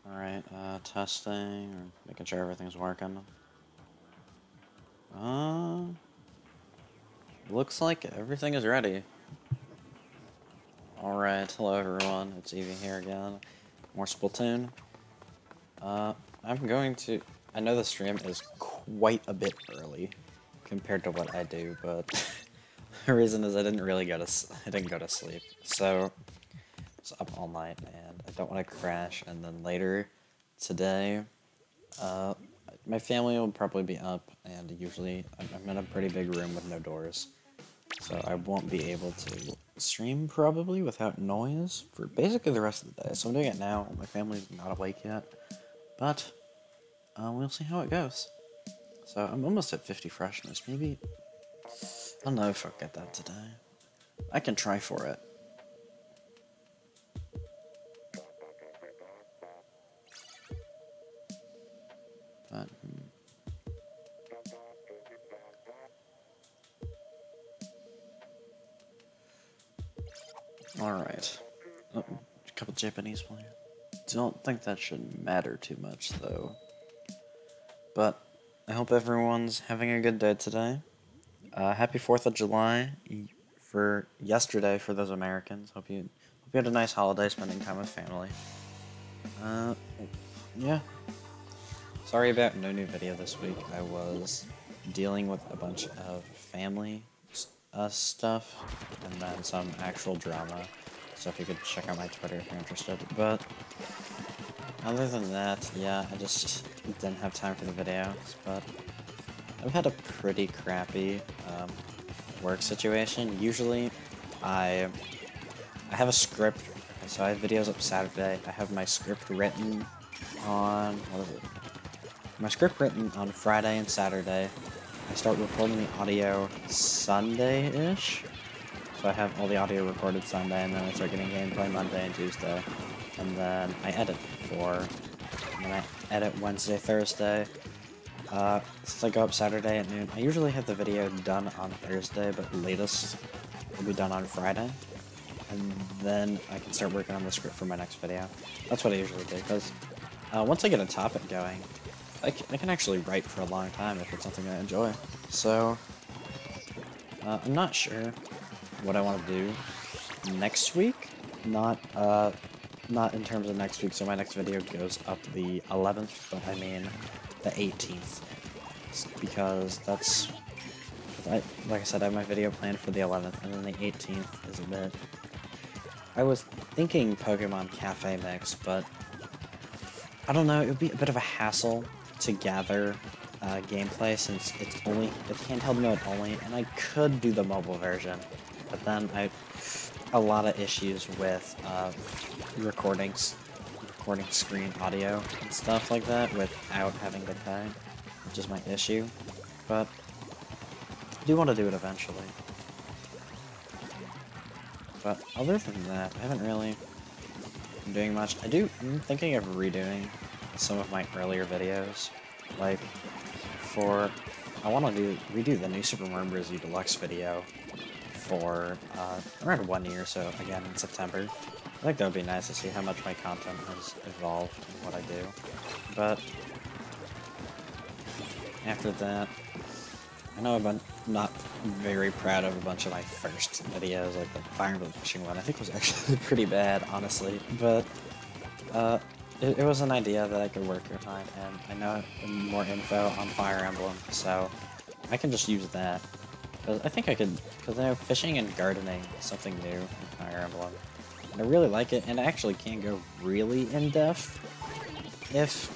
Alright, testing, or making sure everything's working. Looks like everything is ready. Alright, hello everyone, it's Evie here again. More Splatoon. I know the stream is quite a bit early compared to what I do, but the reason is I didn't go to sleep. So, I was up all night, and I don't want to crash, and then later today, my family will probably be up, and usually I'm in a pretty big room with no doors, so I won't be able to stream probably without noise for basically the rest of the day. So I'm doing it now. My family's not awake yet, but we'll see how it goes. So I'm almost at 50 freshness. Maybe, I don't know if I'll get that today. I can try for it. But, Alright. Oh, a couple Japanese players. Don't think that should matter too much, though. But I hope everyone's having a good day today. Happy 4th of July for yesterday for those Americans. Hope you had a nice holiday spending time with family. Yeah. Sorry about no new video this week. I was dealing with a bunch of family stuff and then some actual drama. So if you could check out my Twitter if you're interested. But other than that, yeah, I just didn't have time for the videos. But I've had a pretty crappy work situation. Usually, I have a script. So I have videos up Saturday. I have my script written on my script written on Friday and Saturday. I start recording the audio Sunday-ish. So I have all the audio recorded Sunday, and then I start getting gameplay Monday and Tuesday. And then I edit Wednesday, Thursday. Since I go up Saturday at noon, I usually have the video done on Thursday, but latest will be done on Friday. And then I can start working on the script for my next video. That's what I usually do, because once I get a topic going, I can actually write for a long time if it's something I enjoy. So, I'm not sure what I want to do next week. Not in terms of next week, so my next video goes up the 11th, but I mean the 18th. Because that's, like I said, I have my video planned for the 11th, and then the 18th is a bit... I was thinking Pokemon Cafe Mix, but I don't know, it would be a bit of a hassle to gather gameplay since it's handheld mode only, and I could do the mobile version, but then a lot of issues with recording screen audio and stuff like that without having to pay, which is my issue, but I do want to do it eventually. But other than that, I haven't really been doing much. I'm thinking of redoing some of my earlier videos. Like, I want to redo the new Super Mario Bros. U Deluxe video for around 1 year, so again in September. I think that would be nice to see how much my content has evolved and what I do. But after that, I know I'm not very proud of a bunch of my first videos, like the Fire Emblem fishing one. I think was actually pretty bad, honestly, but it was an idea that I could work on, and I know more info on Fire Emblem, so I can just use that. I think I could, because I know fishing and gardening is something new in Fire Emblem, and I really like it, and I actually can go really in-depth if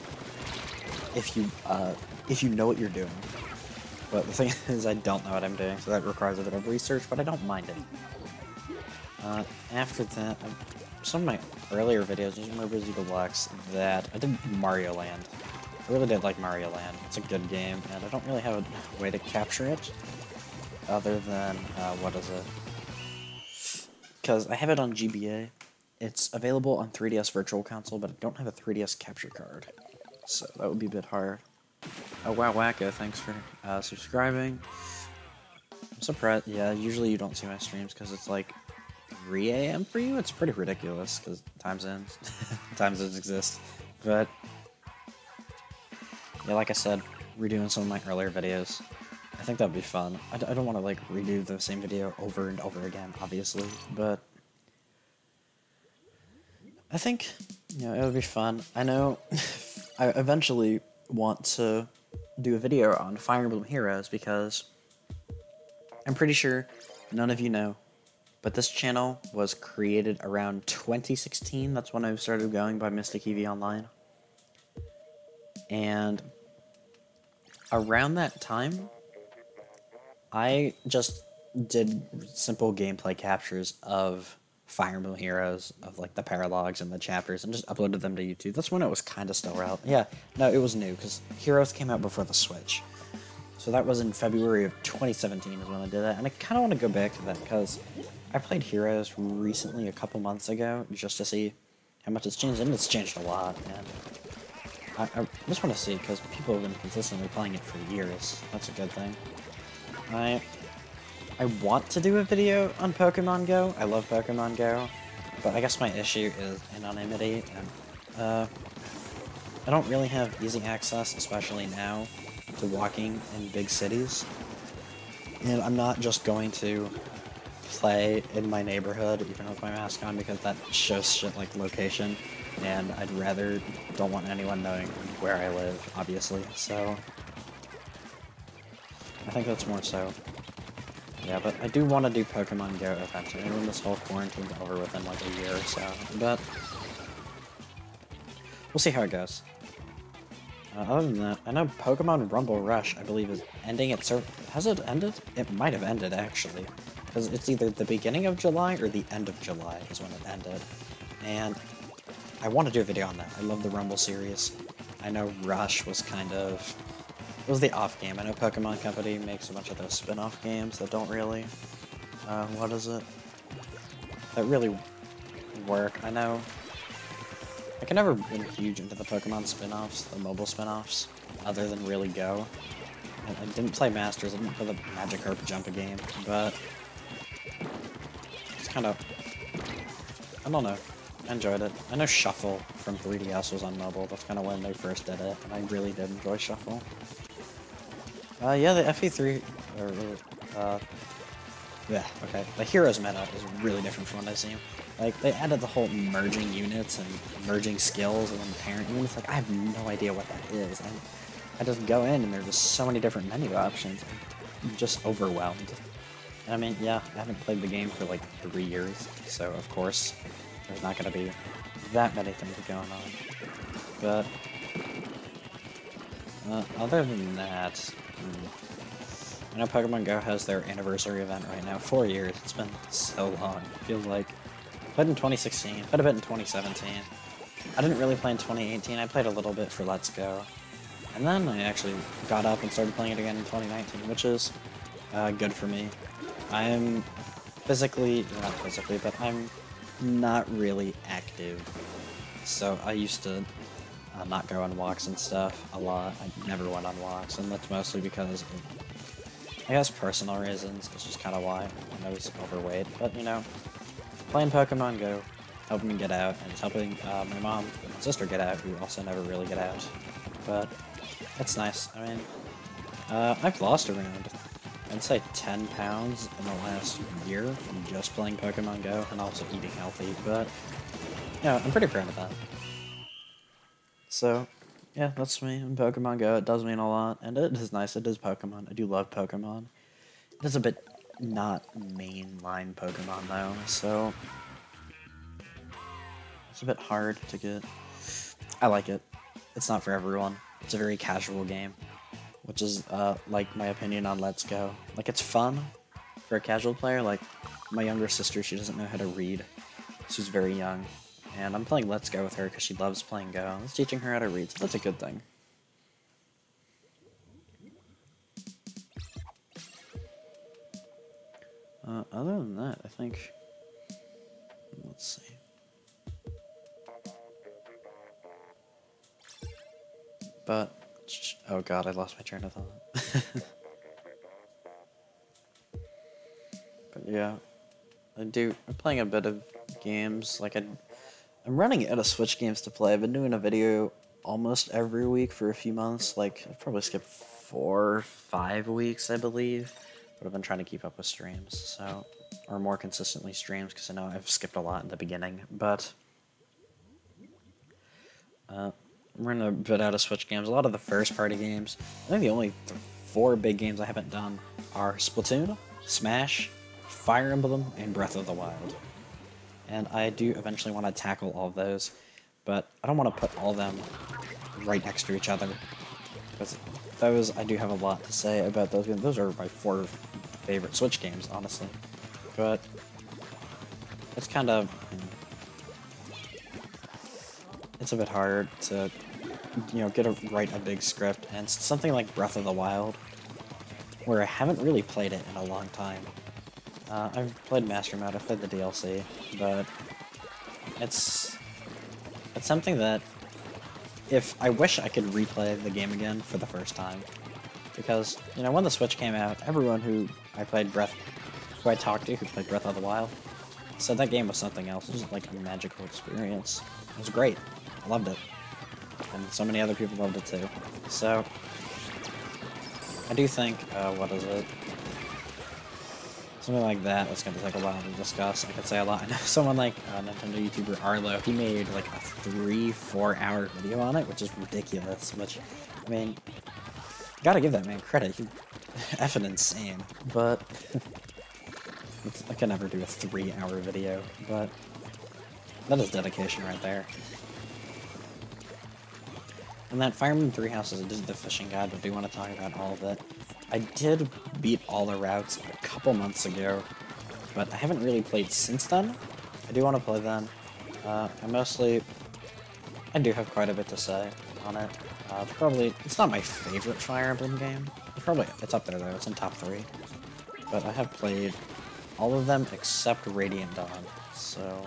you know what you're doing. But the thing is, I don't know what I'm doing, so that requires a bit of research, but I don't mind it. After that, some of my earlier videos, just Mario Bros. U Deluxe, that I did Mario Land. I really did like Mario Land. It's a good game, and I don't really have a way to capture it, other than, what is it? Because I have it on GBA. It's available on 3DS Virtual Console, but I don't have a 3DS capture card, so that would be a bit hard. Oh wow, Wacko, thanks for subscribing. I'm surprised, yeah, usually you don't see my streams because it's like 3 AM for you? It's pretty ridiculous, because time zones exist. But yeah, like I said, redoing some of my earlier videos. I think that'd be fun. I don't want to like redo the same video over and over again, obviously, but I think, you know, it would be fun. I know I eventually want to do a video on Fire Emblem Heroes because I'm pretty sure none of you know, but this channel was created around 2016. That's when I started going by Mystic EV Online. And around that time, I just did simple gameplay captures of Fire Emblem Heroes, of like the paralogs and the chapters, and just uploaded them to YouTube. That's when it was kind of still relevant. Yeah, no, it was new, because Heroes came out before the Switch. So that was in February of 2017 is when I did that, and I kind of want to go back to that, because I played Heroes recently, a couple months ago, just to see how much it's changed, and it's changed a lot, and I just want to see, because people have been consistently playing it for years. That's a good thing. I want to do a video on Pokemon Go. I love Pokemon Go, but I guess my issue is anonymity, and I don't really have easy access, especially now, to walking in big cities. And I'm not just going to play in my neighborhood, even with my mask on, because that shows shit like location, and I'd rather don't want anyone knowing where I live, obviously, so I think that's more so. Yeah, but I do want to do Pokemon Go eventually, when this whole quarantine's over within like a year or so, but we'll see how it goes. Other than that, I know Pokemon Rumble Rush, I believe, is ending its Has it ended? It might have ended, actually, because it's either the beginning of July or the end of July is when it ended, and I want to do a video on that. I love the Rumble series. I know Rush was kind of... It was the off game. I know Pokemon Company makes a bunch of those spin-off games that don't really, what is it? That really work. I know. Like, I've never been huge into the Pokemon spin-offs, the mobile spin-offs, other than really Go. I didn't play Masters, I didn't play the Magikarp Jump game, but it's kind of, I don't know. I enjoyed it. I know Shuffle from 3DS was on mobile. That's kind of when they first did it, and I really did enjoy Shuffle. Yeah, the FE3, yeah, okay. The Heroes meta is really different from what I've seen. Like, they added the whole merging units and merging skills and then parent units. Like, I have no idea what that is. And I just go in and there's just so many different menu options. I'm just overwhelmed. And I mean, yeah, I haven't played the game for like 3 years, so of course, there's not going to be that many things going on. But, other than that, I know Pokemon Go has their anniversary event right now. 4 years. It's been so long. It feels like... I played in 2016. Played a bit in 2017. I didn't really play in 2018. I played a little bit for Let's Go. And then I actually got up and started playing it again in 2019, which is good for me. I'm physically... not physically, but I'm not really active. So I used to not go on walks and stuff a lot. I never went on walks, and that's mostly because of, I guess, personal reasons. It's just kind of why. I was overweight, but you know, playing Pokemon Go helped me get out, and it's helping my mom and my sister get out, who also never really get out. But it's nice. I mean, I've lost around, I'd say 10 pounds in the last year from just playing Pokemon Go and also eating healthy, but yeah, I'm pretty proud of that. So, yeah, that's me in Pokemon Go. It does mean a lot, and it is nice. It is Pokemon. I do love Pokemon. It is a bit not mainline Pokemon, though, so it's a bit hard to get. I like it. It's not for everyone. It's a very casual game, which is, like, my opinion on Let's Go. Like, it's fun for a casual player. Like, my younger sister, she doesn't know how to read. She's very young. And I'm playing Let's Go with her because she loves playing Go. It's teaching her how to read, so that's a good thing. Other than that, I think... Let's see. But... Oh god, I lost my train of thought. But yeah. I'm playing a bit of games. Like, I'm running out of Switch games to play. I've been doing a video almost every week for a few months. Like, I've probably skipped 4 or 5 weeks, I believe. But I've been trying to keep up with streams, so... Or more consistently streams, because I know I've skipped a lot in the beginning. But... I'm running a bit out of Switch games. A lot of the first-party games. I think the only 4 big games I haven't done are Splatoon, Smash, Fire Emblem, and Breath of the Wild. And I do eventually want to tackle all of those, but I don't want to put all of them right next to each other, because those, I do have a lot to say about those games. Those are my 4 favorite Switch games, honestly. But it's kind of, it's a bit hard to, write a big script, and something like Breath of the Wild, where I haven't really played it in a long time. I've played Master Mode, I've played the DLC, but it's something that if I wish I could replay the game again for the first time, because when the Switch came out, everyone who I talked to who played Breath of the Wild said that game was something else. It was like a magical experience. It was great. I loved it, and so many other people loved it too. So I do think what is it? Something like that was going to take a while to discuss. I could say a lot. I know someone like Nintendo YouTuber Arlo, he made like a 3-4 hour video on it, which is ridiculous, which, I mean, gotta give that man credit. He's effing insane, but I could never do a 3-hour video, but that is dedication right there. And that Fire Emblem 3 Houses, I did the fishing guide, but I do want to talk about all of it. I did beat all the routes a couple months ago, but I haven't really played since then. I do want to play them. I do have quite a bit to say on it. It's not my favorite Fire Emblem game. It's up there though, it's in top 3. But I have played all of them except Radiant Dawn, so...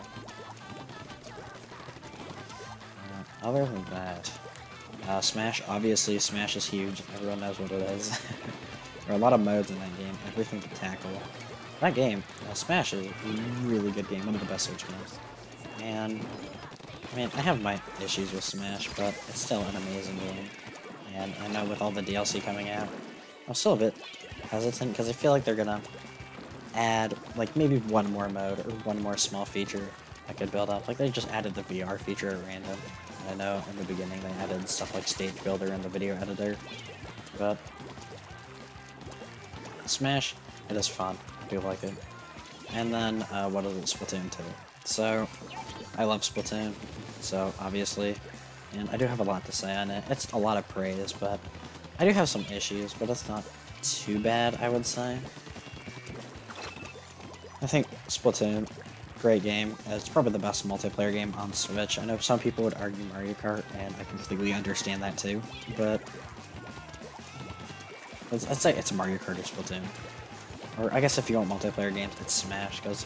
other than that... Smash, obviously, Smash is huge. Everyone knows what it is. There are a lot of modes in that game, everything to tackle. That game, Smash, is a really good game, one of the best Switch games. And, I mean, I have my issues with Smash, but it's still an amazing game. And I know with all the DLC coming out, I'm still a bit hesitant, because I feel like they're gonna add, like, maybe one more mode, or one more small feature I could build up. Like, they just added the VR feature at random. I know in the beginning they added stuff like Stage Builder and the video editor, but Smash, it is fun. I do like it. And then, what is it? Splatoon 2. So, I love Splatoon, so obviously, and I do have a lot to say on it. It's a lot of praise, but I do have some issues, but it's not too bad, I would say. I think Splatoon, great game. It's probably the best multiplayer game on Switch. I know some people would argue Mario Kart, and I completely understand that too, but I'd say it's Mario Kart or Splatoon. Or I guess if you want multiplayer games, it's Smash, because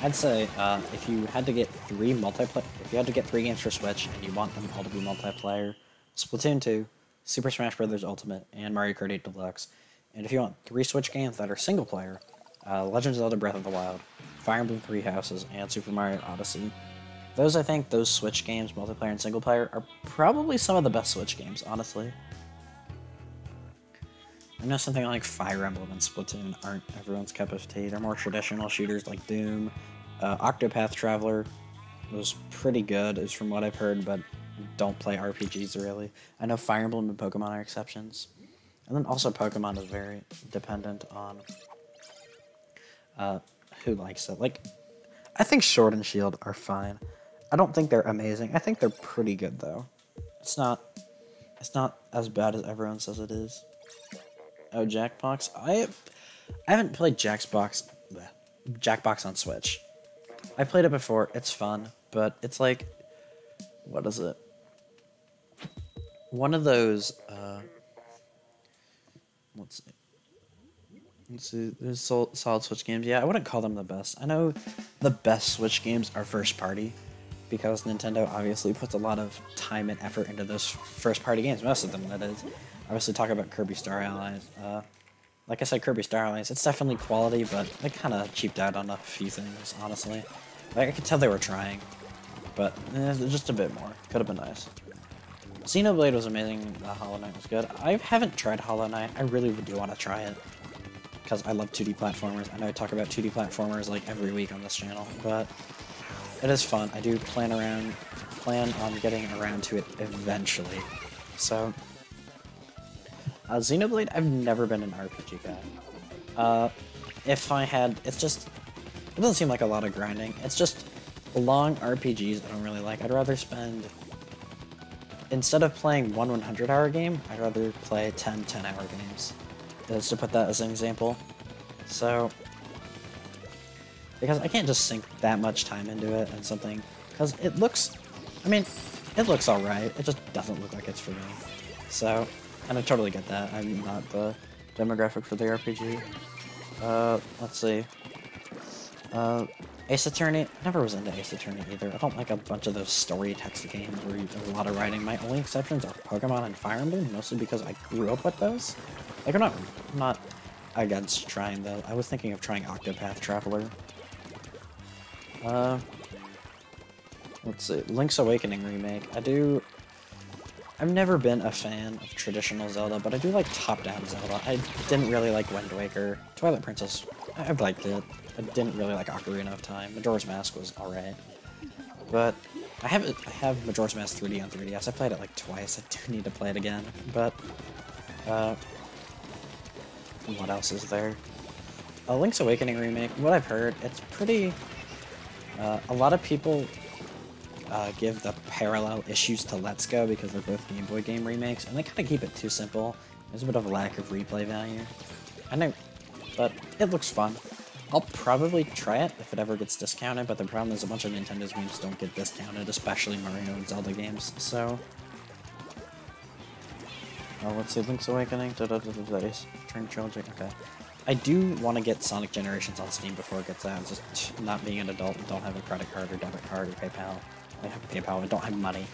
I'd say if you had to get 3 games for Switch and you want them all to be multiplayer, Splatoon 2, Super Smash Bros. Ultimate, and Mario Kart 8 Deluxe. And if you want 3 Switch games that are single player, Legend of Zelda Breath of the Wild, Fire Emblem 3 Houses, and Super Mario Odyssey. Those Switch games, multiplayer and single player, are probably some of the best Switch games, honestly. I know something like Fire Emblem and Splatoon aren't everyone's cup of tea. They're more traditional shooters like Doom. Octopath Traveler was pretty good, is from what I've heard, but don't play RPGs really. I know Fire Emblem and Pokemon are exceptions. And then also Pokemon is very dependent on who likes it. Like, I think Sword and Shield are fine. I don't think they're amazing. I think they're pretty good though. It's not as bad as everyone says it is. Oh, Jackbox. I haven't played Jackbox on Switch. I played it before. It's fun, but it's like, what is it? One of those. Let's see. There's solid Switch games. Yeah, I wouldn't call them the best. I know the best Switch games are first party, because Nintendo obviously puts a lot of time and effort into those first party games. Most of them, that is. Obviously, talk about Kirby Star Allies. Like I said, Kirby Star Allies, it's definitely quality, but they kind of cheaped out on a few things, honestly. Like, I could tell they were trying. but just a bit more. Could have been nice. Xenoblade was amazing. Hollow Knight was good. I haven't tried Hollow Knight. I really do want to try it because I love 2D platformers. I know I talk about 2D platformers like every week on this channel, but it is fun. I do plan on getting around to it eventually. So, Xenoblade, I've never been an RPG guy. If I had, it doesn't seem like a lot of grinding. It's just long RPGs I don't really like. I'd rather spend, instead of playing one 100-hour game, I'd rather play 10 10-hour games. Just to put that as an example. So, because I can't just sink that much time into it and something, because it looks, I mean, it looks alright, it just doesn't look like it's for me. So, and I totally get that, I'm not the demographic for the RPG. Let's see. Ace Attorney, never was into Ace Attorney either. I don't like a bunch of those story text games where you do a lot of writing. My only exceptions are Pokemon and Fire Emblem, mostly because I grew up with those. Like, I'm not against trying though. I was thinking of trying Octopath Traveler. Let's see, Link's Awakening remake. I've never been a fan of traditional Zelda, but I do like top-down Zelda. I didn't really like Wind Waker. Twilight Princess, I liked it. I didn't really like Ocarina of Time. Majora's Mask was alright. But I have Majora's Mask 3D on 3DS. I played it like twice. I do need to play it again. But what else is there? A Link's Awakening remake, what I've heard, it's pretty, a lot of people give the parallel issues to Let's Go because they're both Game Boy game remakes, and they kind of keep it too simple. There's a bit of a lack of replay value. I know, but it looks fun. I'll probably try it if it ever gets discounted, but the problem is a bunch of Nintendo's games don't get discounted, especially Mario and Zelda games, so... let's see, Link's Awakening, Turn Trilogy, okay. I do want to get Sonic Generations on Steam before it gets out, just not being an adult and don't have a credit card or debit card or PayPal. I have PayPal, I don't have money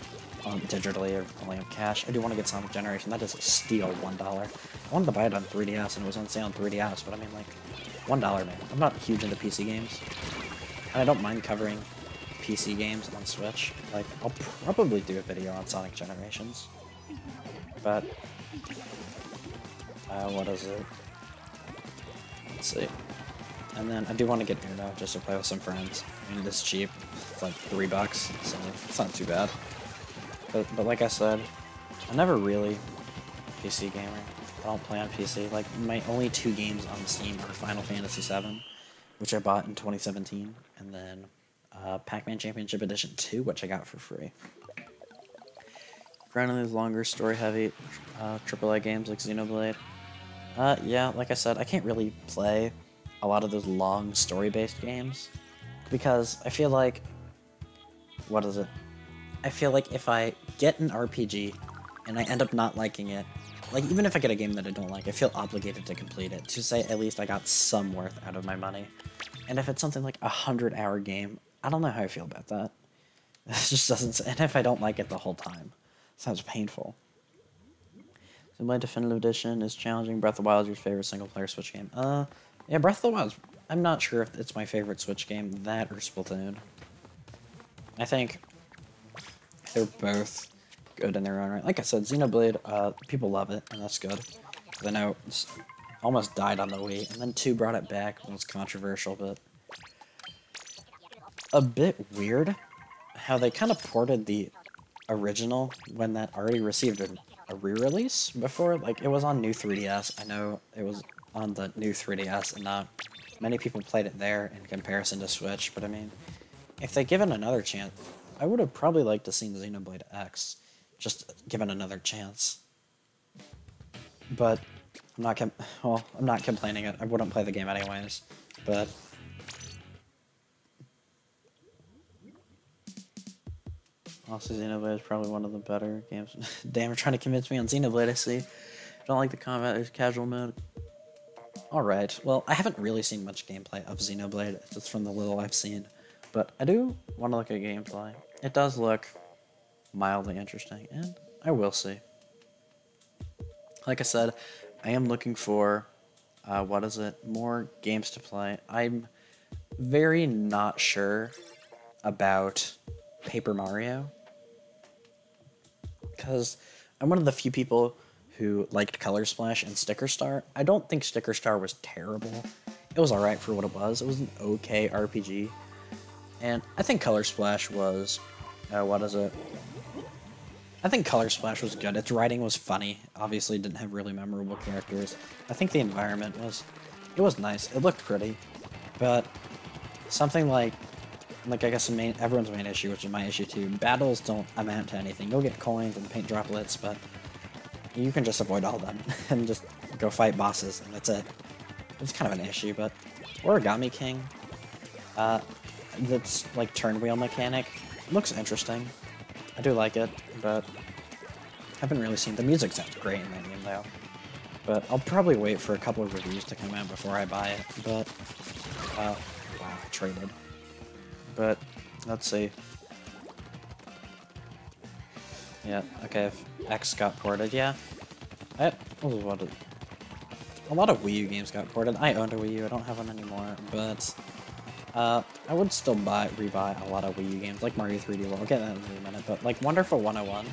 digitally or only have cash. I do want to get Sonic Generation, that is a steal, $1. I wanted to buy it on 3DS and it was on sale on 3DS, but I mean like, $1 man. I'm not huge into PC games. And I don't mind covering PC games on Switch. Like, I'll probably do a video on Sonic Generations. But, what is it? Let's see. And then I do want to get Uno just to play with some friends. I mean, it is cheap. It's like $3, so it's not too bad. But like I said, I'm never really a PC gamer. I don't play on PC. Like, my only 2 games on Steam are Final Fantasy VII, which I bought in 2017, and then Pac-Man Championship Edition 2, which I got for free. Grinding these longer, story-heavy AAA games like Xenoblade. Yeah, like I said, I can't really play a lot of those long story-based games, because I feel like... What is it? I feel like if I get an RPG, and I end up not liking it, like, even if I get a game that I don't like, I feel obligated to complete it, to say at least I got some worth out of my money. And if it's something like a 100-hour game, I don't know how I feel about that. It just doesn't... And if I don't like it the whole time, it sounds painful. So my Definitive Edition is challenging. Breath of the Wild is your favorite single-player Switch game? Yeah, Breath of the Wild, I'm not sure if it's my favorite Switch game, that or Splatoon. I think they're both good in their own right. Like I said, Xenoblade, people love it, and that's good. I know it's almost died on the Wii, and then 2 brought it back. It was controversial, but a bit weird how they kind of ported the original when that already received a re-release before. Like, it was on new 3DS. I know it was on the new 3DS, and not many people played it there in comparison to Switch, but I mean, if they give it another chance, I would have probably liked to see Xenoblade X. Just given another chance. But I'm not complaining. I wouldn't play the game anyways. But also, Xenoblade is probably one of the better games. Damn, you're trying to convince me on Xenoblade, I see. Don't like the combat, there's casual mode. Alright, well, I haven't really seen much gameplay of Xenoblade, just from the little I've seen. But I do want to look at gameplay. It does look mildly interesting, and I will see. Like I said, I am looking for, more games to play. I'm very not sure about Paper Mario. Because I'm one of the few people who liked Color Splash and Sticker Star. I don't think Sticker Star was terrible. It was alright for what it was. It was an okay RPG. And I think Color Splash was... what is it? I think Color Splash was good. Its writing was funny. Obviously, it didn't have really memorable characters. I think the environment was... It was nice. It looked pretty. But something like I guess everyone's main issue, which is my issue too, battles don't amount to anything. You'll get coins and paint droplets, but you can just avoid all of them and just go fight bosses, and that's it. It's kind of an issue, but Origami King, that's like turn wheel mechanic, looks interesting. I do like it, but I haven't really seen the music sounds great in that game though. But I'll probably wait for a couple of reviews to come out before I buy it, but wow, I traded. But let's see. Yeah, okay, if X got ported, yeah. A lot of Wii U games got ported. I owned a Wii U, I don't have one anymore, but I would still rebuy a lot of Wii U games, like Mario 3D World. I'll get that in a minute, but like Wonderful 101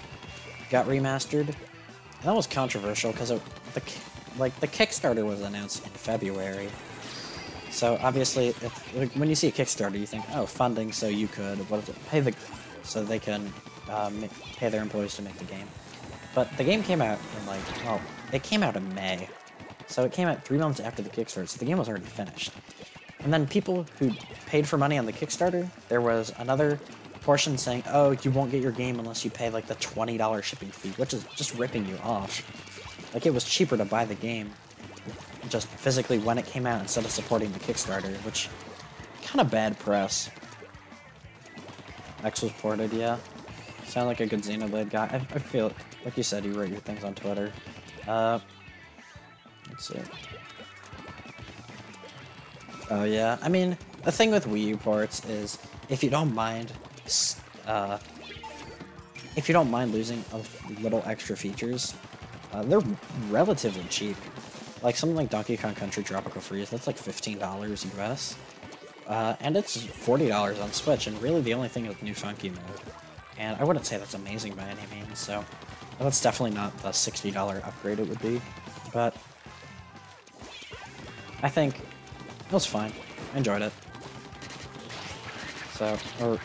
got remastered. And that was controversial because the Kickstarter was announced in February. So obviously, when you see a Kickstarter, you think, oh, funding, so you could so they can pay their employees to make the game. But the game came out in it came out in May, so it came out 3 months after the Kickstarter. So the game was already finished. And then people who paid for money on the Kickstarter, there was another portion saying, oh, you won't get your game unless you pay like the $20 shipping fee, which is just ripping you off. Like, it was cheaper to buy the game just physically when it came out instead of supporting the Kickstarter, which kind of bad press. X was ported, yeah. Sound like a good Xenoblade guy. I feel, like you said, you wrote your things on Twitter. Let's see. Oh yeah, I mean, the thing with Wii U ports is, if you don't mind losing a little extra features, they're relatively cheap. Like something like Donkey Kong Country Tropical Freeze, that's like $15 US. And it's $40 on Switch, and really the only thing is New Funky Mode. And I wouldn't say that's amazing by any means, so that's definitely not the $60 upgrade it would be. But I think it was fine. I enjoyed it. So, or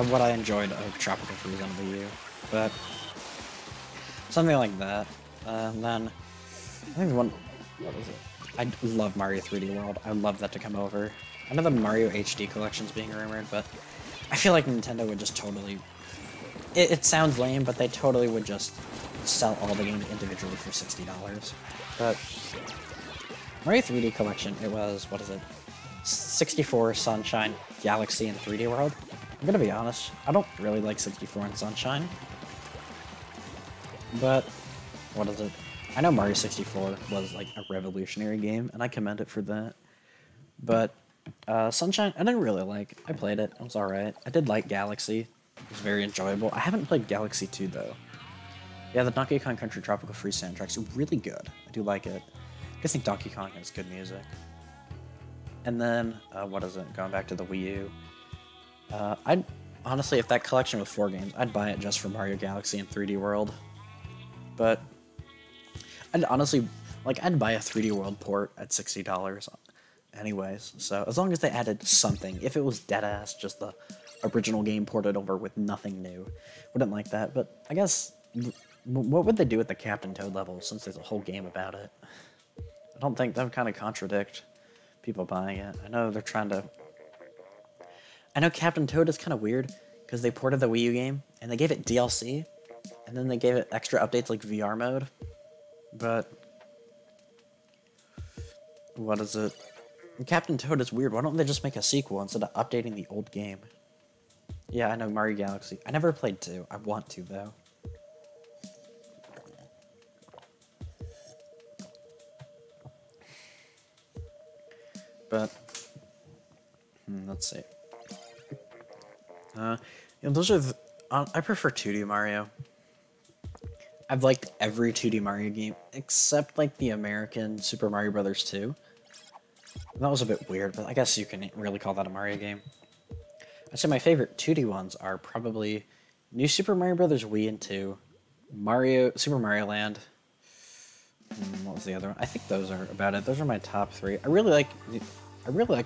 what I enjoyed of Tropical Freeze on Wii U. But something like that. And then I think what is it? I love Mario 3D World. I would love that to come over. I know the Mario HD collection's being rumored, but I feel like Nintendo would just totally... It sounds lame, but they totally would just sell all the games individually for $60. But Mario 3D collection, it was, what is it? 64, Sunshine, Galaxy, and 3D World. I'm gonna be honest, I don't really like 64 and Sunshine. But, what is it? I know Mario 64 was like a revolutionary game, and I commend it for that. But Sunshine, I didn't really like. I played it, it was alright. I did like Galaxy, it was very enjoyable. I haven't played Galaxy 2 though. Yeah, the Donkey Kong Country Tropical Freeze soundtrack's really good. I do like it. I think Donkey Kong has good music. And then, what is it? Going back to the Wii U. I'd honestly, if that collection was 4 games, I'd buy it just for Mario Galaxy and 3D World. But I'd honestly, like, I'd buy a 3D World port at $60 anyways. So as long as they added something, if it was deadass, just the original game ported over with nothing new, wouldn't like that. But I guess, what would they do with the Captain Toad level since there's a whole game about it? I don't think that would kind of contradict people buying it. I know they're trying to... I know Captain Toad is kind of weird, because they ported the Wii U game, and they gave it DLC, and then they gave it extra updates like VR mode. But... what is it? Captain Toad is weird. Why don't they just make a sequel instead of updating the old game? Yeah, I know, Mario Galaxy. I never played 2. I want to, though. But, let's see. Those are I prefer 2D Mario. I've liked every 2D Mario game, except, like, the American Super Mario Bros. 2. That was a bit weird, but I guess you can really call that a Mario game. I'd say my favorite 2D ones are probably New Super Mario Bros. Wii and 2, Super Mario Land. What was the other one? I think those are about it. Those are my top 3. I really like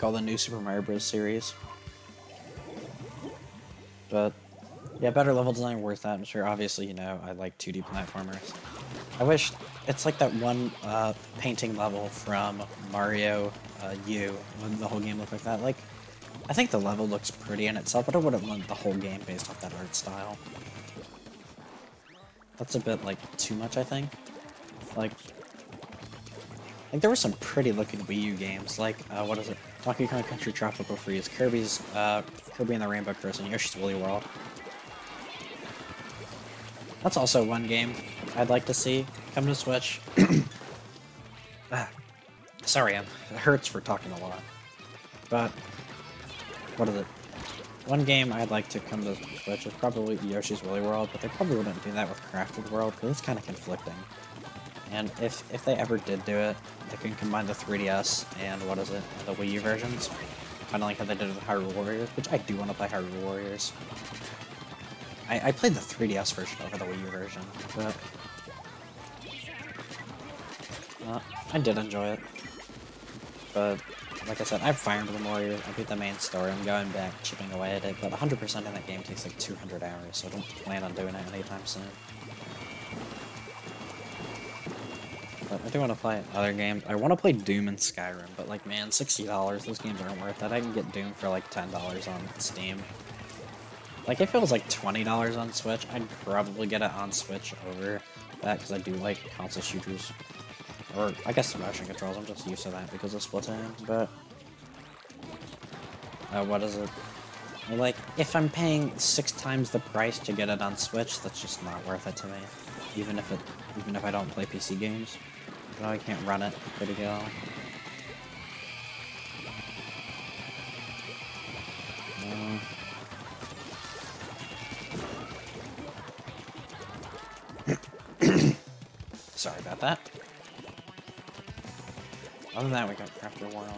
all the New Super Mario Bros. Series. But yeah, better level design, worth that. I'm sure. Obviously, you know, I like 2D platformers. I wish it's like that one painting level from Mario U when the whole game looked like that. Like, I think the level looks pretty in itself, but I wouldn't want the whole game based off that art style. That's a bit, like, too much, I think. Like there were some pretty looking Wii U games, like, what is it? Donkey Kong Country Tropical Freeze, Kirby and the Rainbow Curse, and Yoshi's Woolly World. That's also one game I'd like to see come to Switch. Sorry, it hurts for talking a lot. But, what is it? One game I'd like to come to Switch is probably Yoshi's Woolly World, but they probably wouldn't do that with Crafted World, because it's kind of conflicting. And if they ever did do it, they can combine the 3DS and, what is it, the Wii U versions. Kind of like how they did with Hyrule Warriors, which I do want to play Hyrule Warriors. I played the 3DS version over the Wii U version, but I did enjoy it. But, like I said, I have Fire Emblem Warriors, I beat the main story, I'm going back, chipping away at it, but 100% in that game takes like 200 hours, so I don't plan on doing it anytime soon. But I do want to play other games. I want to play Doom and Skyrim, but like, man, $60, those games aren't worth it. I can get Doom for like $10 on Steam. Like, if it was like $20 on Switch, I'd probably get it on Switch over that, because I do like console shooters. Or, I guess the motion controls, I'm just used to that because of Splatoon, but what is it? Like, if I'm paying 6 times the price to get it on Switch, that's just not worth it to me. Even if I don't play PC games. You know, I can't run it pretty well. Sorry about that. Other than that, we got Crafted World,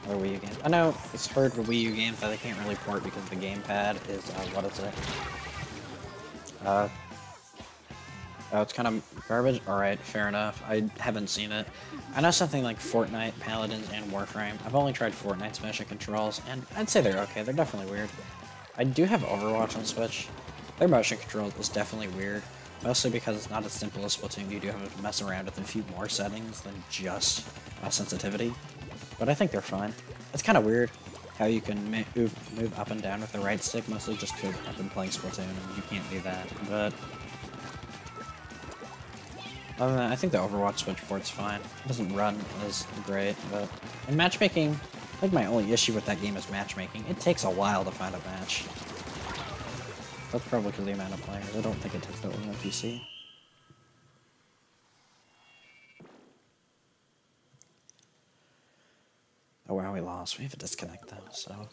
other Wii U games. I know it's hard for Wii U games that they can't really port because the gamepad is, what is it? Oh, it's kind of garbage? Alright, fair enough. I haven't seen it. I know something like Fortnite, Paladins, and Warframe. I've only tried Fortnite's motion controls, and I'd say they're okay. They're definitely weird. I do have Overwatch on Switch. Their motion controls is definitely weird. Mostly because it's not as simple as Splatoon. You do have to mess around with a few more settings than just sensitivity. But I think they're fine. It's kind of weird how you can move up and down with the right stick, mostly just because I've been playing Splatoon and you can't do that. But other than that, I think the Overwatch Switch port's fine. It doesn't run as great, but in matchmaking, I think my only issue with that game is matchmaking. It takes a while to find a match. That's probably because of the amount of players. I don't think it takes that long on PC. Oh wow, we lost. We have to disconnect though, so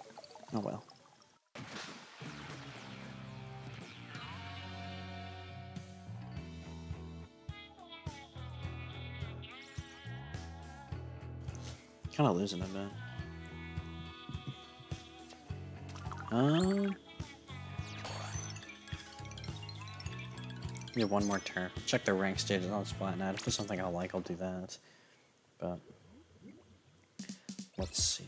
oh well. Kind of losing it, man. Yeah, one more turn. Check the rank stages on Splatnet. If there's something I like, I'll do that. But let's see.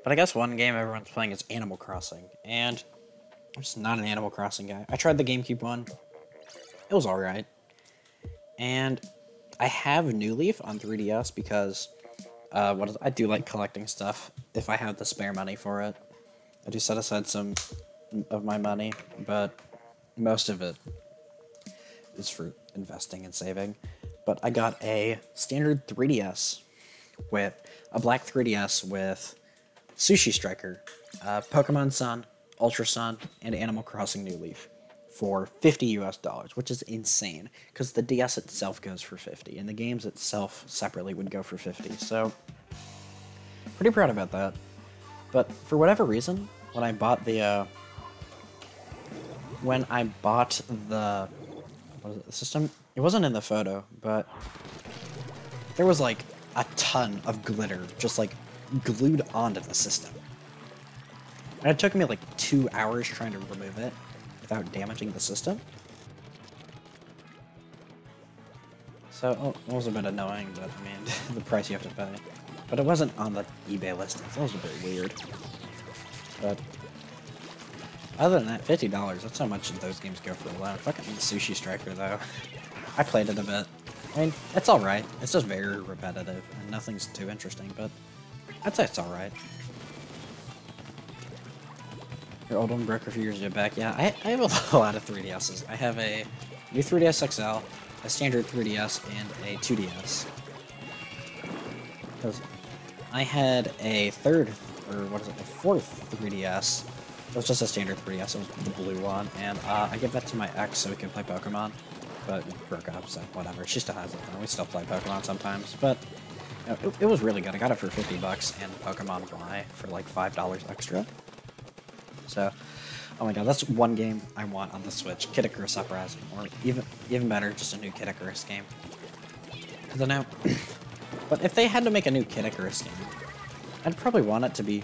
But I guess one game everyone's playing is Animal Crossing, and I'm just not an Animal Crossing guy. I tried the GameCube one. It was alright. And I have New Leaf on 3DS because I do like collecting stuff if I have the spare money for it. I do set aside some of my money, but most of it is for investing and saving. But I got a standard 3DS with a black 3DS with Sushi Striker, Pokemon Sun, Ultra Sun, and Animal Crossing New Leaf for $50 US, which is insane, because the DS itself goes for 50, and the games itself separately would go for 50, so pretty proud about that. But for whatever reason, when I bought the system, It wasn't in the photo, but there was like a ton of glitter just like glued onto the system. And it took me like 2 hours trying to remove it without damaging the system. So, it was a bit annoying, but I mean, the price you have to pay. But it wasn't on the eBay listing, so that was a bit weird. But other than that, $50, that's how much those games go for alone. Fucking Sushi Striker, though. I played it a bit. I mean, it's alright. It's just very repetitive, and nothing's too interesting, but I'd say it's alright. Your old one broke a few years back. Yeah, I have a lot of 3DSs. I have a new 3DS XL, a standard 3DS, and a 2DS. Because I had a fourth 3DS. It was just a standard 3DS, it was the blue one, and I gave that to my ex so we could play Pokemon. But we broke up, so whatever. She still has it though. We still play Pokemon sometimes, but you know, it was really good. I got it for 50 bucks and Pokemon Y for like $5 extra. So, oh my god, that's one game I want on the Switch. Kid Icarus Uprising, or even better, just a new Kid Icarus game. I don't know. But if they had to make a new Kid Icarus game, I'd probably want it to be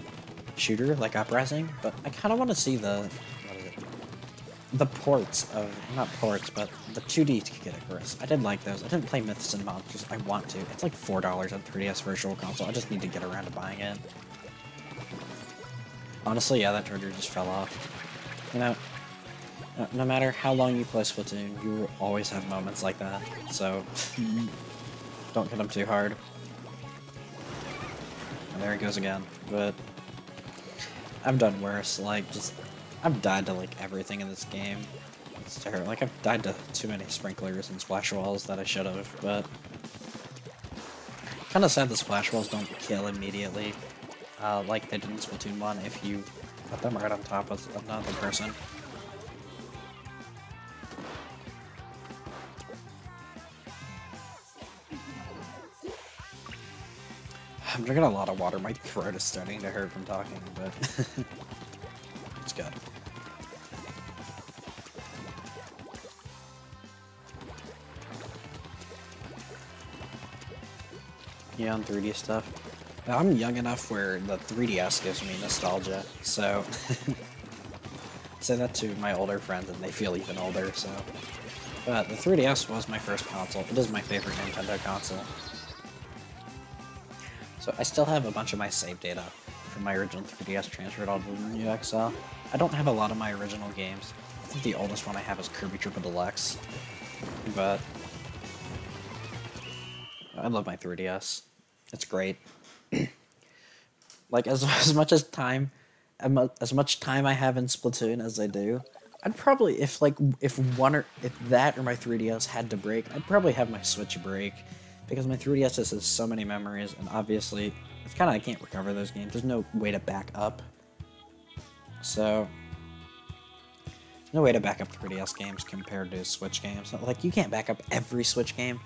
shooter like Uprising, but I kind of want to see the ports of, not ports, but the 2D Kid Icarus. I did like those. I didn't play Myths and Monsters. I want to. It's like $4 on 3DS Virtual Console. I just need to get around to buying it. Honestly, yeah, that charger just fell off. You know, no matter how long you play Splatoon, you will always have moments like that. So, don't hit them too hard. And there it goes again. But I've done worse. Like, I've died to like everything in this game. It's terrible. Like, I've died to too many sprinklers and splash walls that I should have. But kind of sad the splash walls don't kill immediately. Like they did in Splatoon 1 if you put them right on top of another person. I'm drinking a lot of water. My throat is starting to hurt from talking, but it's good. Yeah, on 3D stuff. I'm young enough where the 3DS gives me nostalgia, so say that to my older friends and they feel even older, so. But the 3DS was my first console. It is my favorite Nintendo console. So I still have a bunch of my save data from my original 3DS transferred onto the new XL. I don't have a lot of my original games. I think the oldest one I have is Kirby Triple Deluxe, but I love my 3DS. It's great. Like, as much time I have in Splatoon as I do, I'd probably, if that or my 3DS had to break, I'd probably have my Switch break, because my 3DS just has so many memories, and obviously, it's kind of, I can't recover those games. There's no way to back up. So, there's no way to back up 3DS games compared to Switch games. Like, you can't back up every Switch game,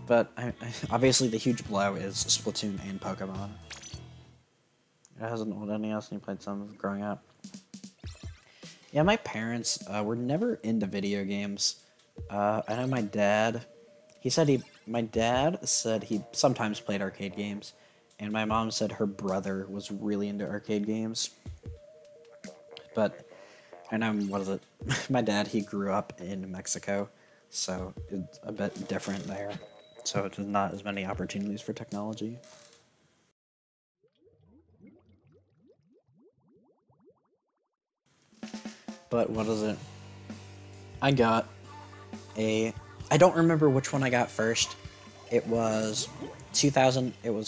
but obviously the huge blow is Splatoon and Pokemon. It has an old NES and you played some growing up. Yeah, my parents were never into video games. I know my dad, my dad said he sometimes played arcade games, and my mom said her brother was really into arcade games. But, I know, my dad, he grew up in Mexico, so it's a bit different there. So there's not as many opportunities for technology. But what is it? I got I don't remember which one I got first. It was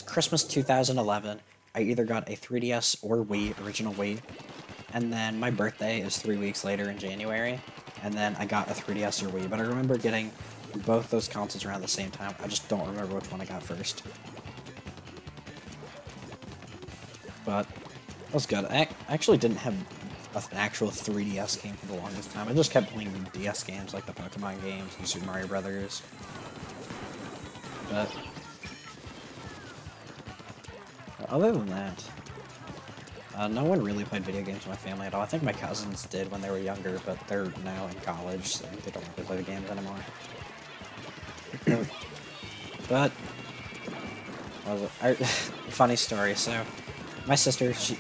Christmas 2011. I either got a 3DS or Wii, original Wii. And then my birthday is 3 weeks later in January. And then I got a 3DS or Wii. But I remember getting both those consoles around the same time. I just don't remember which one I got first. But it was good. I actually didn't have an actual 3DS game for the longest time. I just kept playing DS games like the Pokemon games and Super Mario Brothers. But other than that, no one really played video games in my family at all. I think my cousins did when they were younger, but they're now in college, so they don't really play the games anymore. But funny story. So my sister, she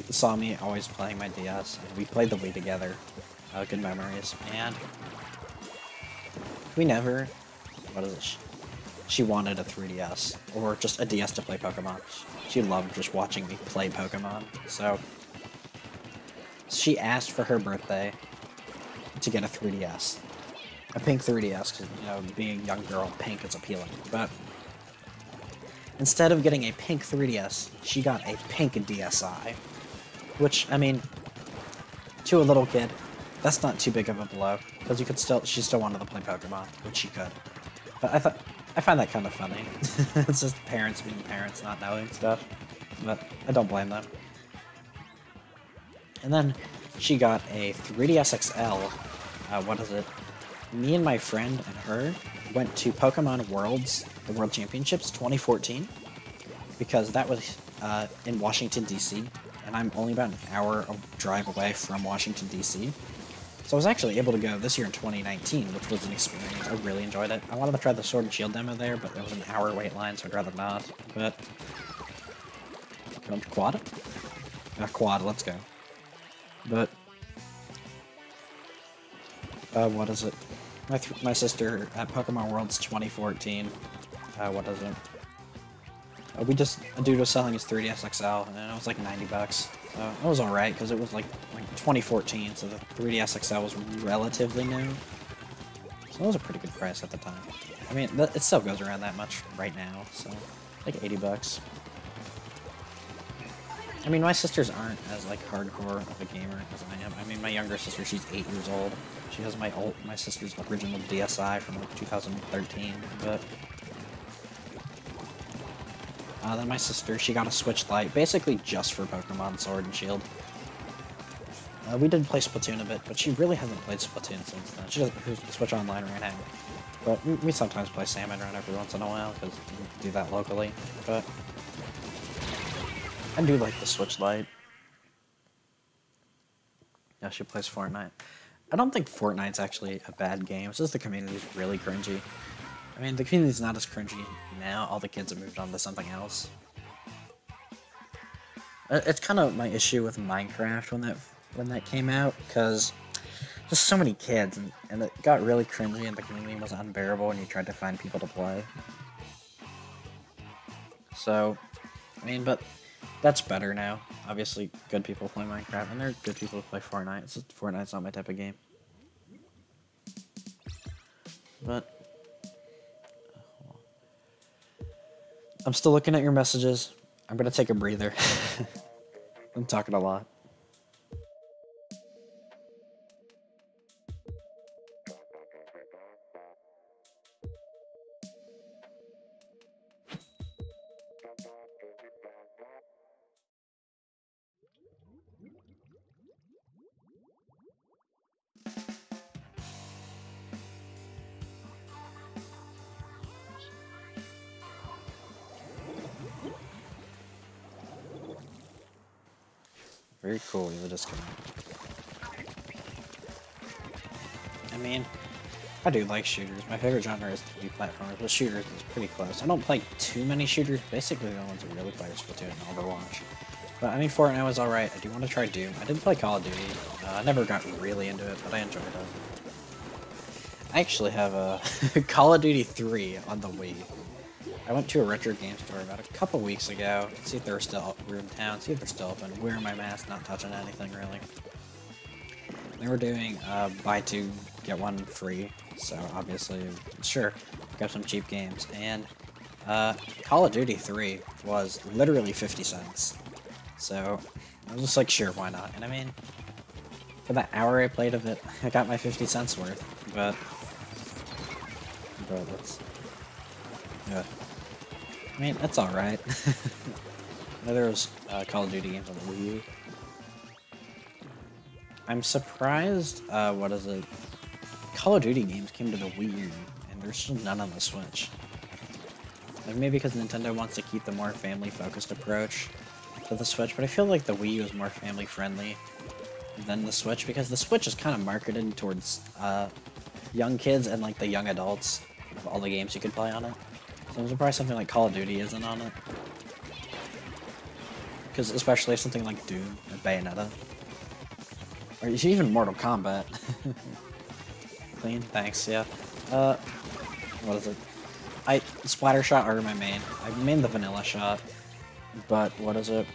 saw me always playing my DS, and we played the Wii together. Good memories. And we never, what is it? She wanted a 3DS, or just a DS to play Pokemon. She loved just watching me play Pokemon, so she asked for her birthday to get a 3DS. A pink 3DS, because, you know, being a young girl, pink is appealing. But instead of getting a pink 3DS, she got a pink DSi. Which, I mean, to a little kid, that's not too big of a blow, because she still wanted to play Pokemon, which she could. But I find that kind of funny. It's just parents being parents, not knowing stuff. But I don't blame them. And then she got a 3DS XL. What is it? Me and my friend and her went to Pokemon Worlds, the World Championships 2014, because that was in Washington, D.C., and I'm only about an hour drive away from Washington, D.C., so I was actually able to go this year in 2019, which was an experience. I really enjoyed it. I wanted to try the Sword and Shield demo there, but there was an hour wait line, so I'd rather not. But quad? Quad, let's go. But what is it? My sister at Pokemon Worlds 2014. What is it? A dude was selling his 3DS XL, and it was like 90 bucks. It was alright, because it was like 2014, so the 3DS XL was relatively new. So it was a pretty good price at the time. I mean, it still goes around that much right now, so like 80 bucks. I mean, my sisters aren't as like hardcore of a gamer as I am. I mean, my younger sister, she's 8 years old. She has my sister's original DSi from like 2013, but then my sister, she got a Switch Lite, basically just for Pokemon Sword and Shield. We did play Splatoon a bit, but she really hasn't played Splatoon since then. She doesn't Switch Online right now. But we sometimes play Salmon Run every once in a while, because we do that locally. But I do like the Switch Lite. Yeah, she plays Fortnite. I don't think Fortnite's actually a bad game, it's just the community's really cringy. I mean, the community's not as cringy now, all the kids have moved on to something else. It's kind of my issue with Minecraft when that came out, because just so many kids, and it got really cringy and the community was unbearable and you tried to find people to play. So, I mean, but that's better now. Obviously, good people play Minecraft, and there are good people who play Fortnite. It's just, Fortnite's not my type of game. But I'm still looking at your messages. I'm gonna take a breather. I'm talking a lot. Very cool, you disconnect. I mean, I do like shooters. My favorite genre is 2D platformers, but shooters is pretty close. I don't play too many shooters. Basically, the only ones I really play are Splatoon and Overwatch. But I mean, Fortnite was alright. I do want to try Doom. I did play Call of Duty. I never got really into it, but I enjoyed it. I actually have a Call of Duty 3 on the Wii. I went to a retro game store about a couple weeks ago to see if they were still in town, see if they're still open, wearing my mask, not touching anything really. They were doing buy two, get one free, so obviously, sure, got some cheap games. And Call of Duty 3 was literally 50 cents. So I was just like, sure, why not? And I mean, for that hour I played of it, I got my 50 cents worth, but that's, yeah. I mean, that's alright. I know there was Call of Duty games on the Wii U. I'm surprised, what is it? Call of Duty games came to the Wii U, and there's still none on the Switch. Like, maybe because Nintendo wants to keep the more family-focused approach to the Switch, but I feel like the Wii U is more family-friendly than the Switch, because the Switch is kind of marketed towards, young kids and like the young adults of all the games you could play on it. So I'm surprised something like Call of Duty isn't on it. Because especially something like Doom or Bayonetta. Or even Mortal Kombat. Clean, thanks, yeah. What is it? Splatter shot are my main. I main the vanilla shot, but what is it?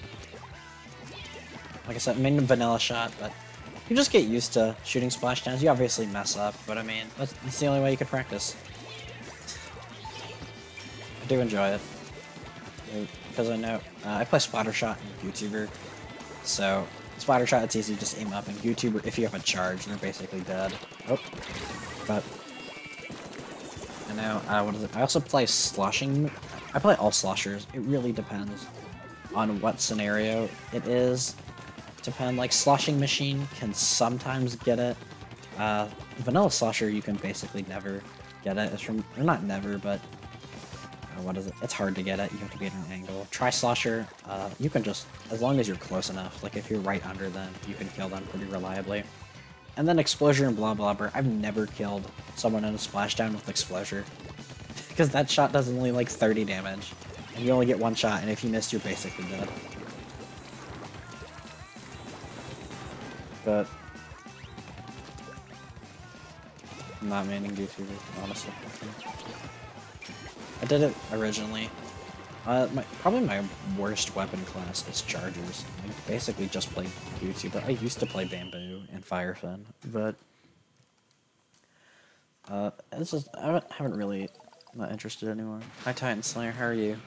Like I said, main the vanilla shot, but you just get used to shooting splashdowns. You obviously mess up, but I mean, that's the only way you can practice. I do enjoy it. Because I know, I play splatter shot and YouTuber, so splatter shot, it's easy to just aim up, and YouTuber, if you have a charge, they're basically dead. Oh, but I know, what is it? I also play sloshing. I play all sloshers. It really depends on what scenario it is. Like sloshing machine can sometimes get it. Vanilla slosher, you can basically never get it. It's from, or not never, but what is it? It's hard to get it. You have to be at an angle. Try slosher. You can just, as long as you're close enough, like if you're right under them, you can kill them pretty reliably. And then Explosion and blah blah blah. I've never killed someone in a splashdown with Explosion. Because that shot does only like 30 damage. And you only get one shot, and if you missed, you're basically dead. But I'm not maining YouTuber, honestly. I did it originally. Probably my worst weapon class is Chargers. I basically just played YouTuber. I used to play Bamboo and Firefin, but it's just I haven't really, I'm not interested anymore. Hi Titan Slayer, how are you?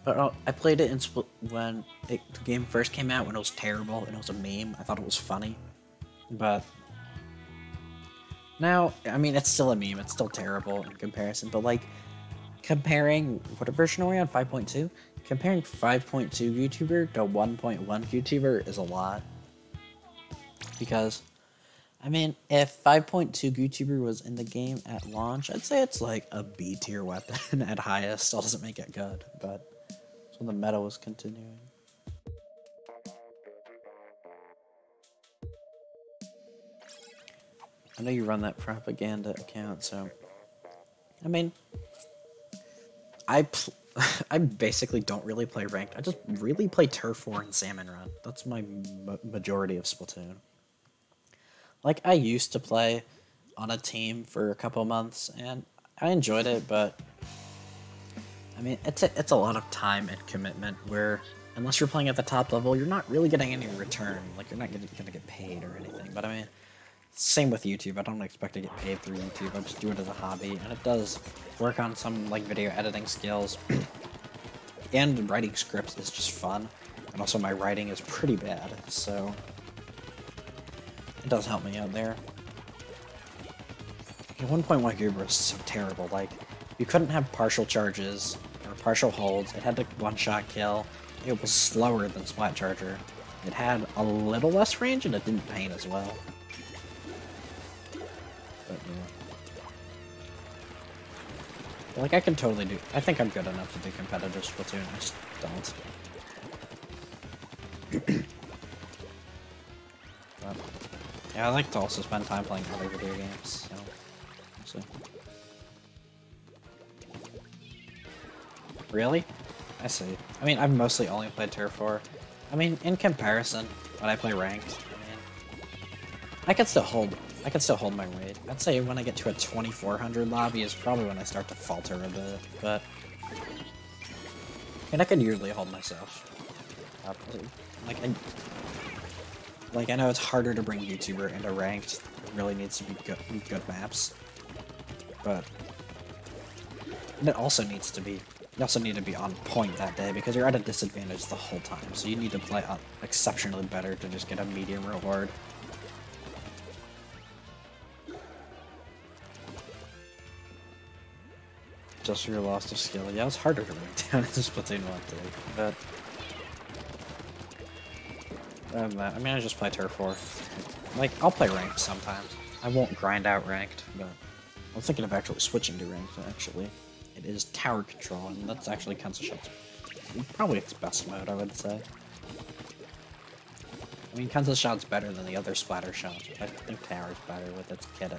But I played it in when the game first came out, when it was terrible and it was a meme. I thought it was funny, but now, I mean, it's still a meme. It's still terrible in comparison, but like comparing, what version are we on? 5.2? Comparing 5.2 YouTuber to 1.1 YouTuber is a lot. Because, I mean, if 5.2 YouTuber was in the game at launch, I'd say it's like a B tier weapon at highest. Still doesn't make it good, but so the meta was continuing. I know you run that propaganda account, so I mean, I basically don't really play ranked. I just really play Turf War and Salmon Run. That's my majority of Splatoon. Like, I used to play on a team for a couple months, and I enjoyed it, but I mean, it's a lot of time and commitment where, unless you're playing at the top level, you're not really getting any return. Like, you're not gonna get paid or anything. But I mean, same with YouTube. I don't expect to get paid through YouTube. I just do it as a hobby, and it does work on some like video editing skills. And writing scripts is just fun. And also my writing is pretty bad, so it does help me out there. Okay, 1.1 Goober is so terrible. Like, you couldn't have partial charges or partial holds. It had to one-shot kill. It was slower than Splat Charger. It had a little less range, and it didn't paint as well. But yeah. Like, I can totally do... I think I'm good enough to do competitive Splatoon. I just don't. But, yeah, I like to also spend time playing other video games, so... we'll see. Really? I see. I mean, I've mostly only played Turf War. I mean, in comparison, when I play ranked, I mean, I can still hold my weight. I'd say when I get to a 2400 lobby is probably when I start to falter a bit, but I mean, I can usually hold myself up. Like, I know it's harder to bring YouTuber into ranked. It really needs to be good maps, but it also needs to be. You also need to be on point that day because you're at a disadvantage the whole time. So you need to play exceptionally better to just get a medium reward. Just your loss of skill. Yeah, it's harder to rank down in Splatoon 1 too, but I mean, I just play Turf War. Like, I'll play ranked sometimes. I won't grind out ranked, but I'm thinking of actually switching to ranked, actually. It is tower control, and that's actually Kansas Shot's probably its best mode, I would say. I mean, Ken's shot's better than the other splatter shots, but I think Tower's better with its kit.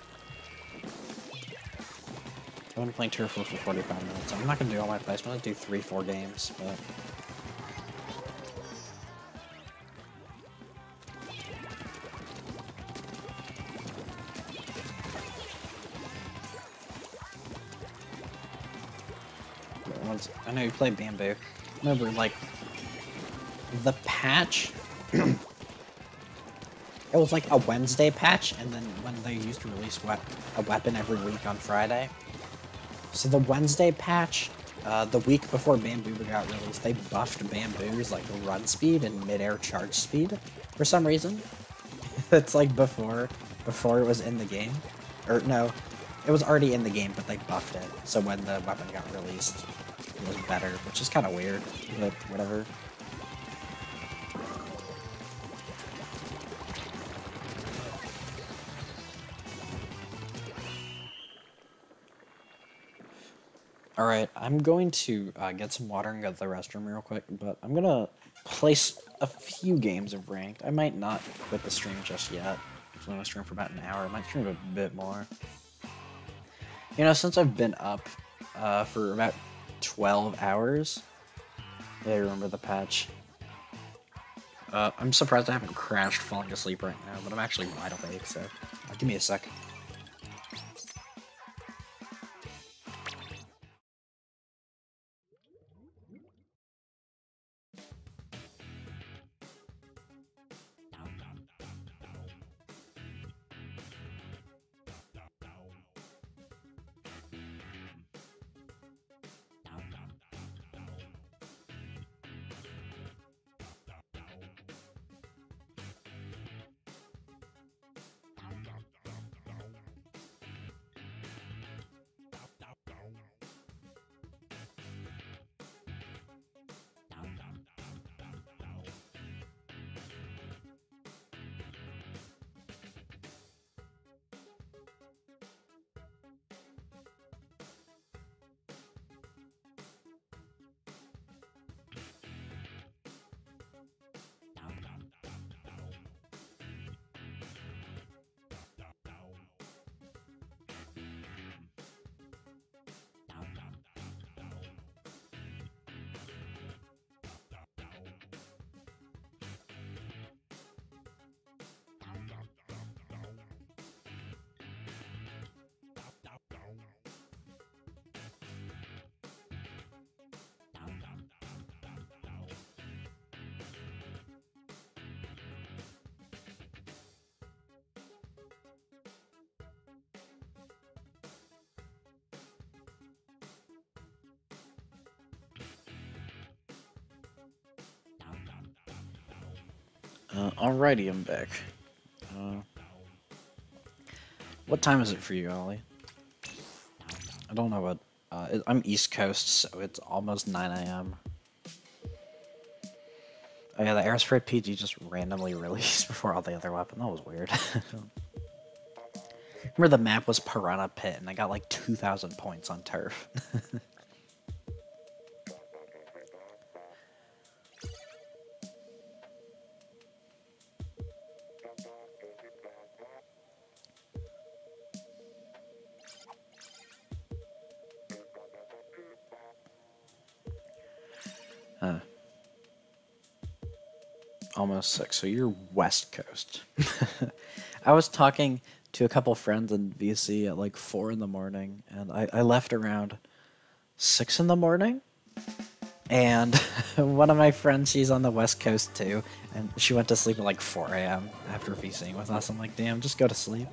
I've been playing Tier 4 for 45 minutes. I'm not gonna do all my plays. I'm gonna do 3-4 games, but... I know you played Bamboo. Remember, like, the patch... It was like a Wednesday patch, and then when they used to release a weapon every week on Friday. So the Wednesday patch, the week before Bamboo got released, they buffed Bamboo's like run speed and mid-air charge speed for some reason. It's like before it was in the game. Or no, it was already in the game, but they buffed it. So when the weapon got released, it was better, which is kind of weird, but whatever. Alright, I'm going to get some water and go to the restroom real quick, but I'm gonna place a few games of ranked. I might not quit the stream just yet. I'm gonna stream for about an hour. I might stream a bit more. You know, since I've been up for about 12 hours, yeah, I remember the patch. I'm surprised I haven't crashed falling asleep right now, but I'm actually wide awake, so give me a sec. Alrighty, I'm back. What time is it for you, Ollie? I don't know what. I'm East Coast, so it's almost 9 AM. Oh yeah, the Airspray PG just randomly released before all the other weapons. That was weird. Remember the map was Piranha Pit, and I got like 2,000 points on turf. Almost 6, so you're West Coast. I was talking to a couple friends in VC at like 4 in the morning, and I left around 6 in the morning. And one of my friends, she's on the West Coast too, and she went to sleep at like 4 AM after VCing with us. I'm like, damn, just go to sleep.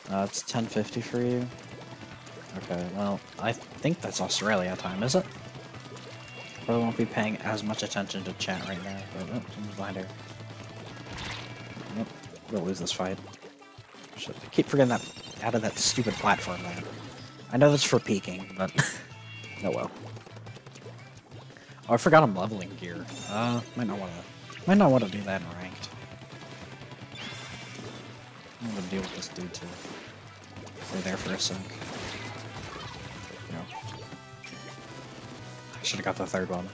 It's 10:50 for you. Okay, well, I think that's Australia time, is it? Probably won't be paying as much attention to chat right now, but someone's behind her. Nope, we'll lose this fight. Shit, I keep forgetting that out of that stupid platform there. I know that's for peeking, but oh well. Oh, I forgot I'm leveling gear. Might not wanna do that in ranked. I'm gonna deal with this dude too. Stay there for a sec. No. I should have got the third one.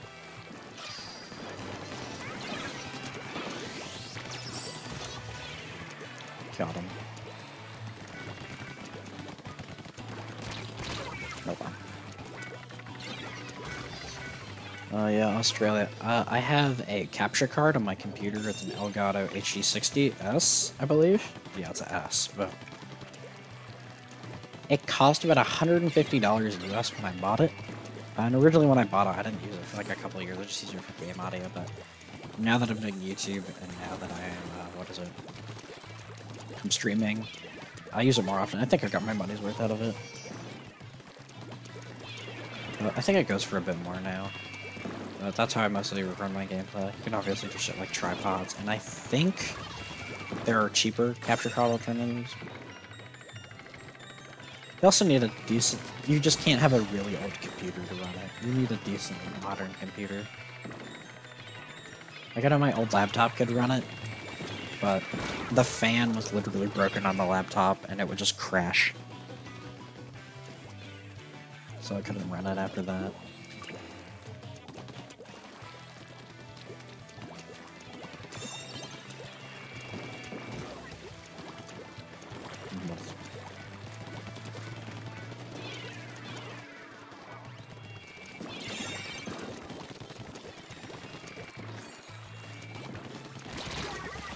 Got him. Oh well. Yeah, Australia. I have a capture card on my computer. It's an Elgato HD60S, I believe. Yeah, it's an S, but it cost about $150 US when I bought it. And originally when I bought it, I didn't use it for like a couple of years. I just used it for game audio, but now that I'm doing YouTube and now that I am, I'm streaming, I use it more often. I think I got my money's worth out of it. But I think it goes for a bit more now. That's how I mostly record my gameplay. You can obviously do shit like tripods, and I think there are cheaper capture card alternatives. You also need a decent... You just can't have a really old computer to run it. You need a decent, modern computer. Like, I know my old laptop could run it, but the fan was literally broken on the laptop, and it would just crash. So I couldn't run it after that.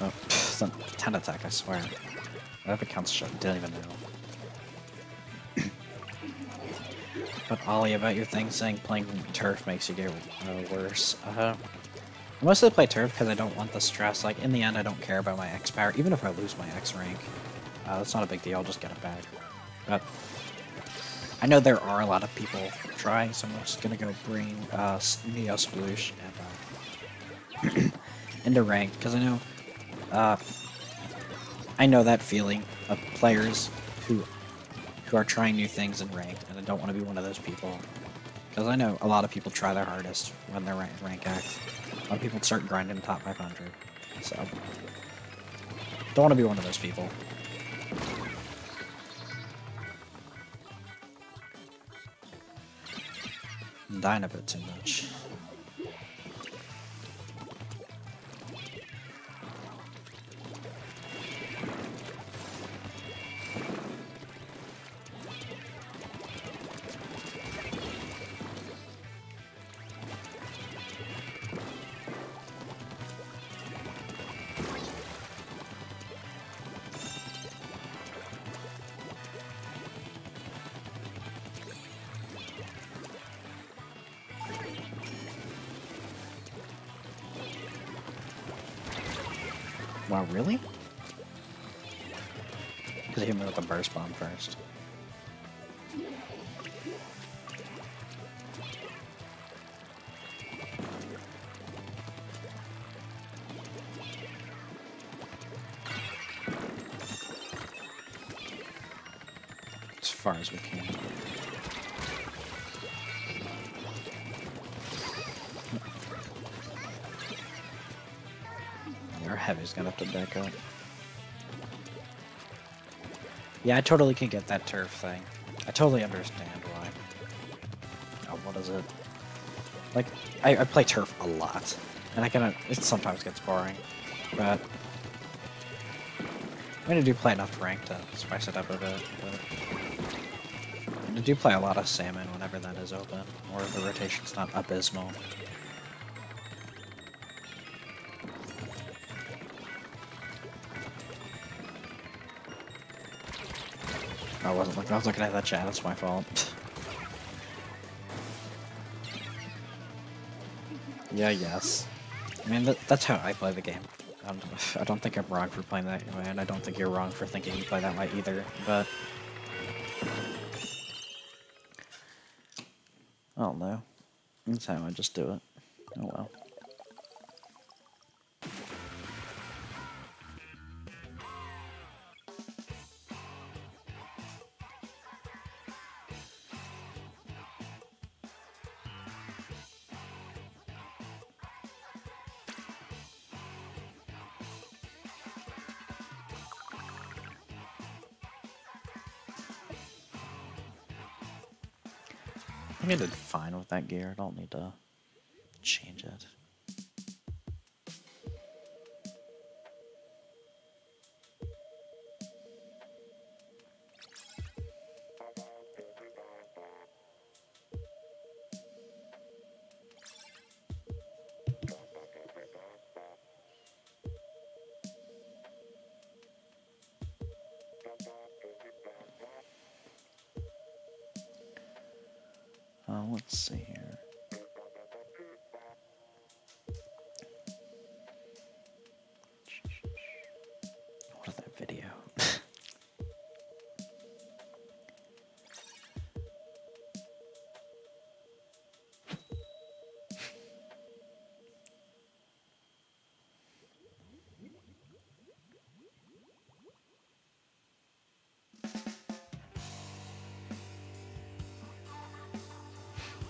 Oh, it's a 10 attack, I swear. That counts shit, didn't even know. But Ollie, about your thing saying playing turf makes you get worse. I mostly play turf because I don't want the stress. Like, in the end, I don't care about my X power. Even if I lose my X rank, that's not a big deal. I'll just get it back. But I know there are a lot of people trying, so I'm just gonna go bring Neo Sploosh and into ranked because I know that feeling of players who are trying new things in ranked, and I don't want to be one of those people. Because I know a lot of people try their hardest when they're rank X. A lot of people start grinding top 500. So, don't want to be one of those people. I'm dying a bit too much. Wow, really? Because he hit me with a burst bomb first. As far as we can. Our heavy's gonna have to back up. Yeah, I totally can get that turf thing. I totally understand why. Oh, what is it? Like, I play turf a lot, and it sometimes gets boring, but I do play enough rank to spice it up a bit, but I do play a lot of salmon whenever that is open, or the rotation's not abysmal. I wasn't looking. I was looking at that chat. That's my fault. Yeah, yes. I mean, that's how I play the game. I don't think I'm wrong for playing that way, and I don't think you're wrong for thinking you play that way either, but... I don't know. That's how I just do it. Oh well. I think I did fine with that gear. I don't need to change it. Let's see here. What is that video?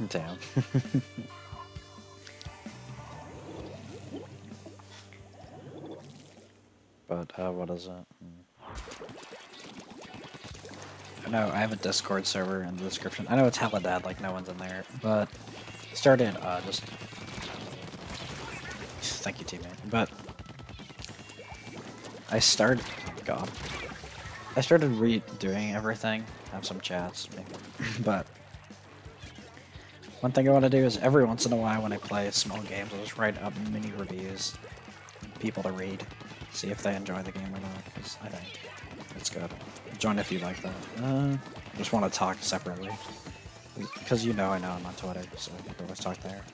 Damn. But, what is it? I know, I have a Discord server in the description. I know it's hella dead, like no one's in there, but started, just... Thank you, teammate. But I started... Oh, God. I started redoing everything. Have some chats, maybe. But one thing I want to do is every once in a while when I play small games, I'll just write up mini reviews, people to read, see if they enjoy the game or not, because I think it's good. Join if you like that. I just want to talk separately, because I know I'm on Twitter, so I can always talk there.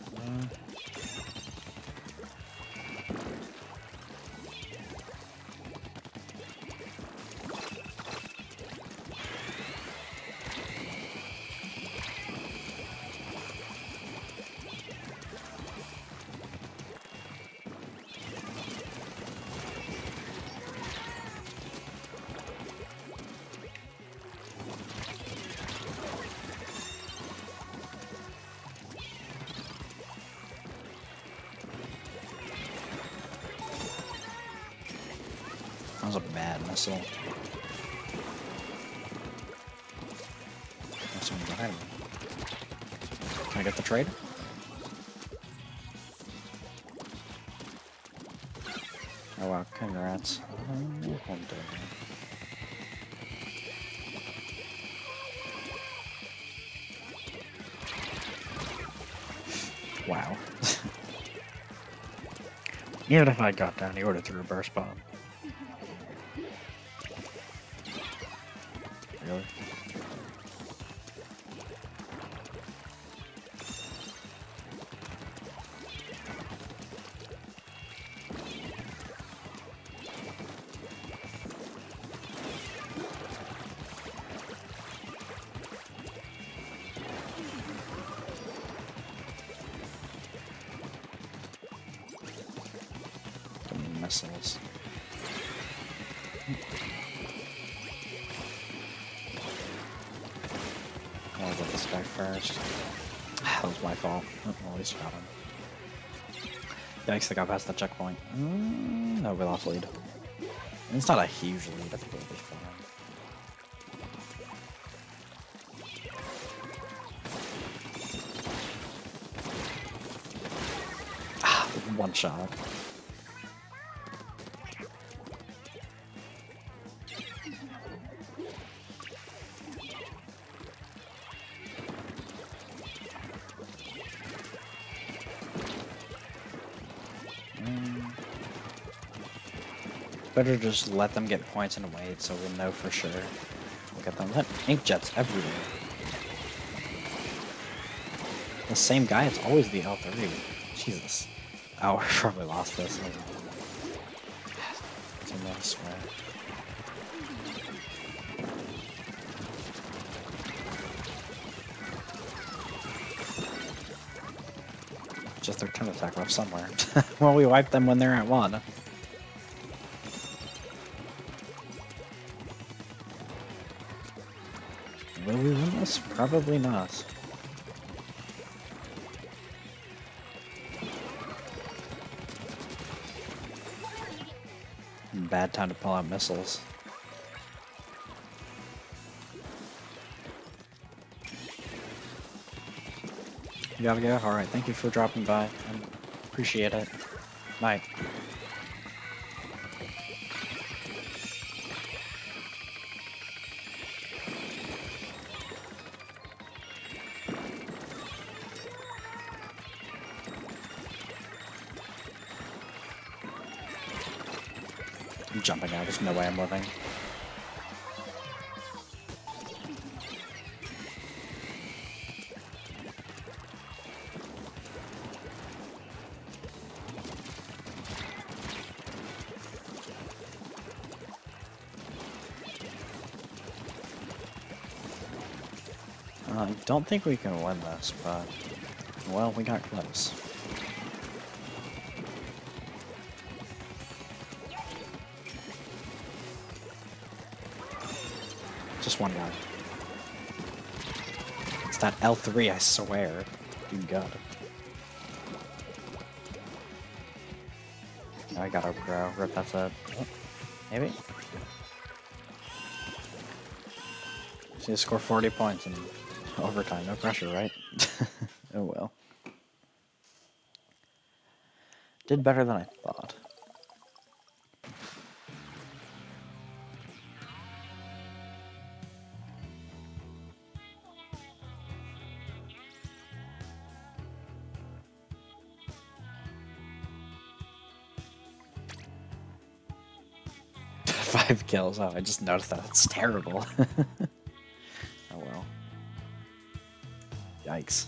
That was a bad missile. There's someone behind me. Can I get the trade? Oh wow, congrats. I'm doing it. Wow. Even if I got down, he would have threw a burst bomb. Really? Missiles. I'll get this guy first. That was my fault. Oh, at least I got him. Yikes, I got past the checkpoint. No, we lost lead. It's not a huge lead, I think it'll be fine. Ah, one shot. Better just let them get points and wait so we'll know for sure. Look at them. That inkjets everywhere. The same guy, it's always the L3. Jesus. Oh, we probably lost this. It's a mess, I swear. Just their turn attack left somewhere. Well, we wipe them when they're at 1. Will we win this? Probably not. Bad time to pull out missiles. You gotta go? Alright, thank you for dropping by. I appreciate it. Night. I'm jumping out, there's no way I'm living. I don't think we can win this, but, well, we got close. Just one guy. It's that L3, I swear. You got it. I got a pro. Rip, that's it. Maybe? So you score 40 points in overtime. No pressure, right? Oh well. Did better than I thought. Five kills. Oh, I just noticed that. It's terrible. Oh well. Yikes.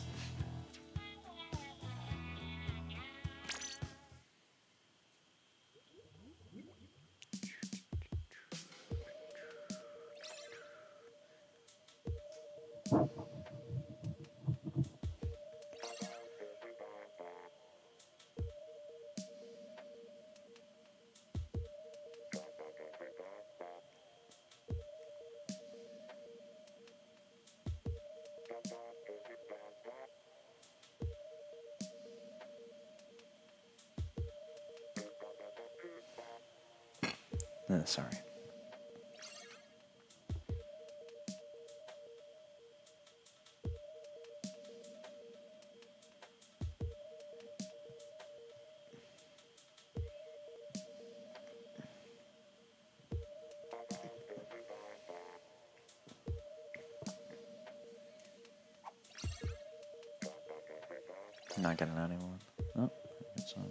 Sorry. Not getting anyone. Oh, I got some.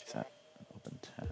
Is that open tab?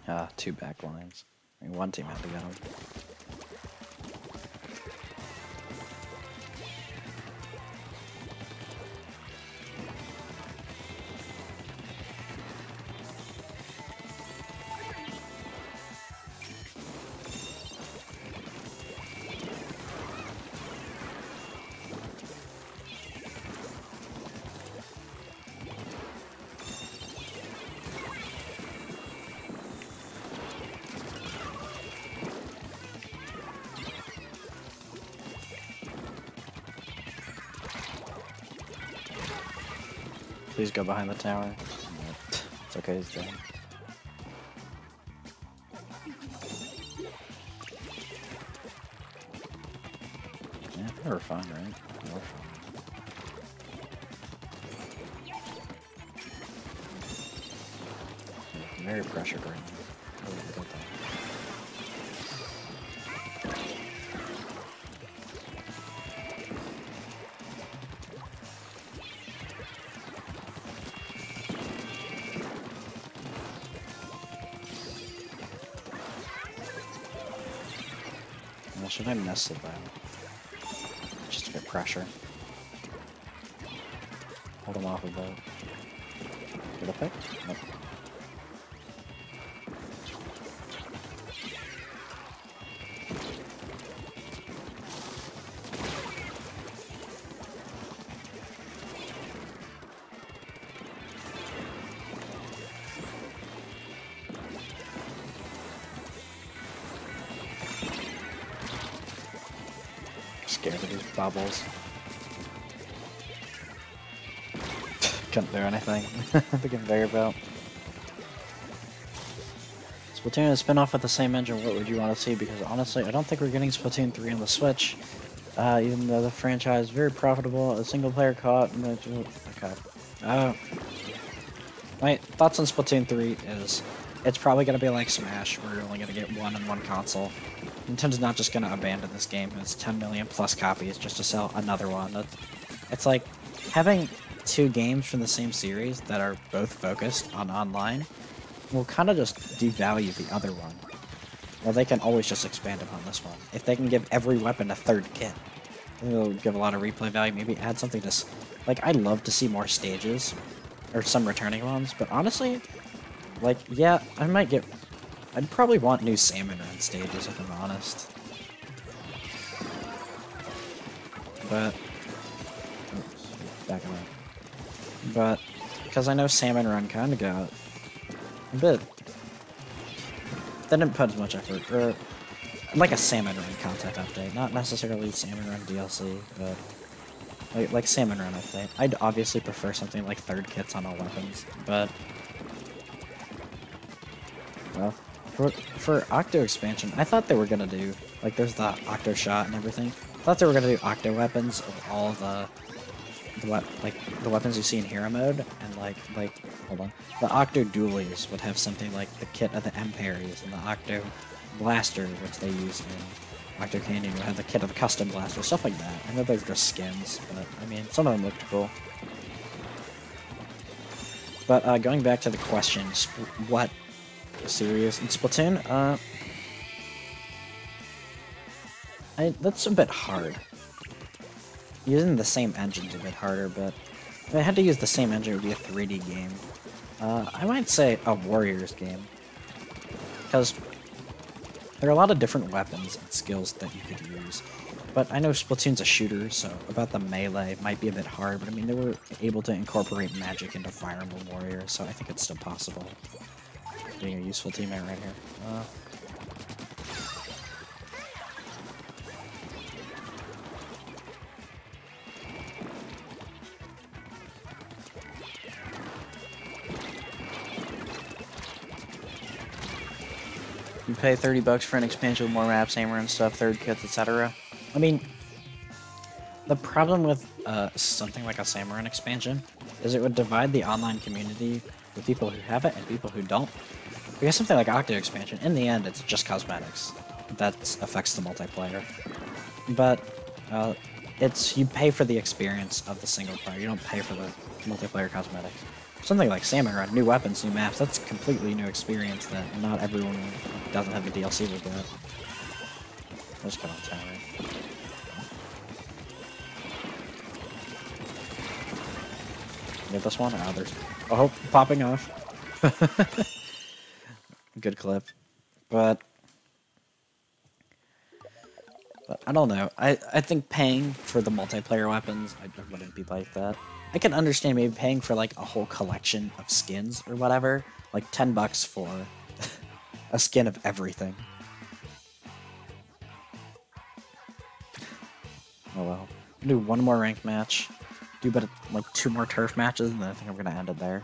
Ah, two back lines. I mean, one team had to get them. Please go behind the tower. It's okay, he's dead. Yeah, they were fine, right? They were fine. Very pressured right now. Really good at that. Well, should I mess it that? Just to get pressure. Hold him off a bit. Get a pick? Nope. Scared of these bubbles. couldn't do anything. The conveyor belt. Splatoon is a spin-off with the same engine. What would you want to see? Because honestly, I don't think we're getting Splatoon 3 on the Switch. Even though the franchise is very profitable, a single-player co-op. Okay. My thoughts on Splatoon 3 is it's probably going to be like Smash, where you're only going to get one on one console. Nintendo's not just going to abandon this game. It's 10 million plus copies just to sell another one. It's like having two games from the same series that are both focused on online will kind of just devalue the other one. Well, they can always just expand upon this one. If they can give every weapon a third kit, it'll give a lot of replay value. Maybe add something to... Like, I'd love to see more stages, or some returning ones, but honestly, like, yeah, I might get... I'd probably want new Salmon Run stages, if I'm honest. But... Oops, back up. But, because I know Salmon Run kind of got a bit... They didn't put as much effort, or like a Salmon Run content update, not necessarily Salmon Run DLC, but like Salmon Run update. I'd obviously prefer something like third kits on all weapons, but well, for Octo expansion, I thought they were gonna do like there's the Octo shot and everything. I thought they were gonna do Octo weapons of all the weapons you see in hero mode, and like hold on, the Octo dualies would have something like the kit of the M-Parries, and the Octo blaster, which they use in Octo Canyon, would have the kit of the custom blaster, stuff like that. I know those are just skins, but I mean, some of them looked cool. But going back to the question, what series in Splatoon? That's a bit hard. Using the same engine's a bit harder, but if I had to use the same engine, it would be a 3D game. I might say a Warriors game, because there are a lot of different weapons and skills that you could use. But I know Splatoon's a shooter, so about the melee might be a bit hard, but I mean, they were able to incorporate magic into Fire Emblem Warriors, so I think it's still possible. Being a useful teammate right here. You pay $30 for an expansion with more maps, hammer and stuff, third kits, etc. I mean, the problem with something like a Samurai expansion is it would divide the online community with people who have it and people who don't. Because something like Octo expansion, in the end, it's just cosmetics that affects the multiplayer. But you pay for the experience of the single player. You don't pay for the multiplayer cosmetics. Something like Salmon Run, new weapons, new maps, that's a completely new experience that not everyone who doesn't have the DLC will get. I'll just cut on timer. Get this one? Oh, there's... Oh, popping off. Good clip. But I don't know. I think paying for the multiplayer weapons, I wouldn't be like that. I can understand maybe paying for like a whole collection of skins or whatever, like $10 for a skin of everything. Oh well. I'll do one more ranked match, do about like 2 more turf matches, and then I think I'm gonna end it there.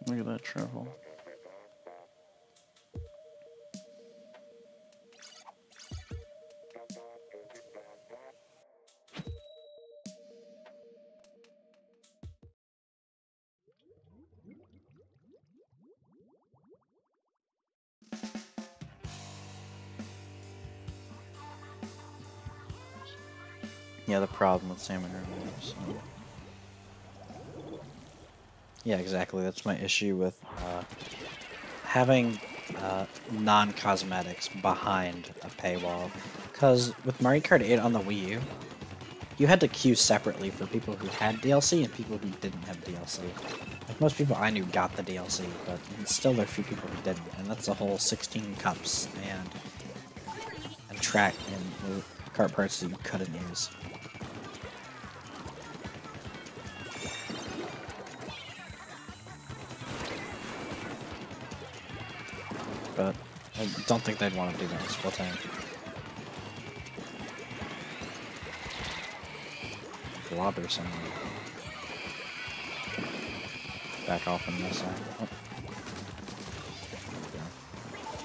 Look at that travel. Yeah, the problem with salmon removes. Yeah, exactly. That's my issue with having non-cosmetics behind a paywall. Because with Mario Kart 8 on the Wii U, you had to queue separately for people who had DLC and people who didn't have DLC. Like, most people I knew got the DLC, but still there are a few people who didn't. And that's the whole 16 cups and track and cart parts that you couldn't use. But I don't think they'd want to do that in Splatoon. Blobber somewhere. Back off on this side. Oh.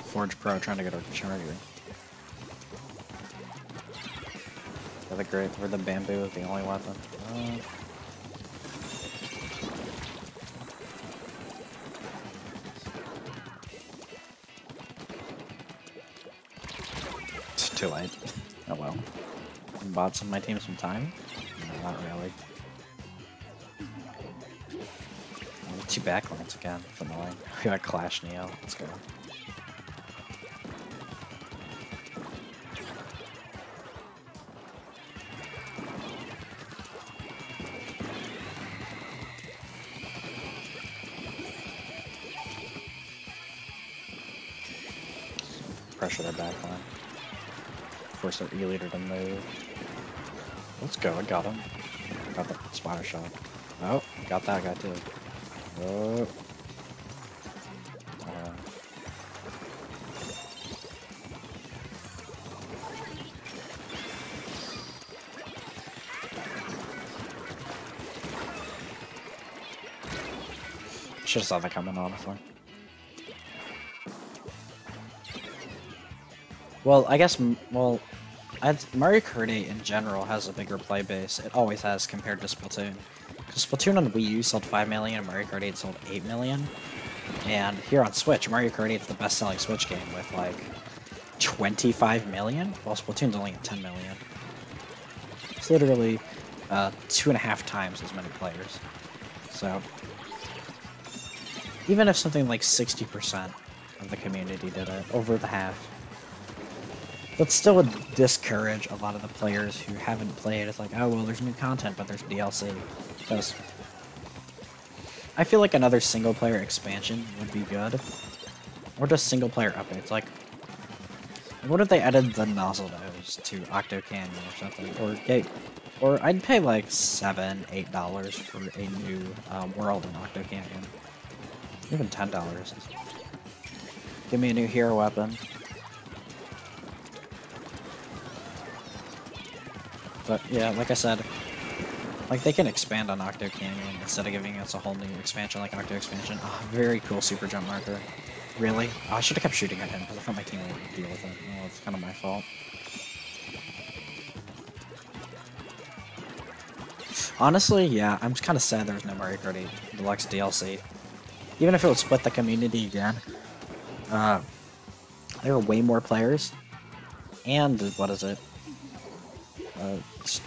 Forge Pro trying to get a charger. Yeah, the great, where the bamboo is the only weapon. It's too late. Oh well. Bought some of my team some time? No, not really. Oh, 2 backlines again. It's annoying. We got Clash Neo. Let's go. Pressure their backline. Force their E-leader to move. Let's go, I got him. Got the spotter shot. Oh, got that guy too. Oh. Should have saw that coming, honestly. Well, I guess, well, Mario Kart 8 in general has a bigger play base. It always has compared to Splatoon. Because Splatoon on Wii U sold 5 million and Mario Kart 8 sold 8 million. And here on Switch, Mario Kart 8 is the best-selling Switch game with, like, 25 million, while Splatoon's only at 10 million. It's literally 2.5 times as many players. So, even if something like 60% of the community did it, over the half, that still would discourage a lot of the players who haven't played. It's like, oh, well, there's new content, but there's DLC. Because I feel like another single-player expansion would be good. Or just single-player updates. Like, what if they added the nozzle nose to Octo Canyon or something? Or I'd pay like $7, $8 for a new world in Octo Canyon. Even $10. Give me a new hero weapon. But yeah, like I said, like they can expand on Octo Canyon instead of giving us a whole new expansion like Octo Expansion. Oh, very cool super jump marker. Really? Oh, I should have kept shooting at him because I thought my team would deal with it. Oh, it's kind of my fault. Honestly, yeah, I'm kind of sad there was no Mario Kart 8 Deluxe DLC. Even if it would split the community again, there were way more players. And, what is it?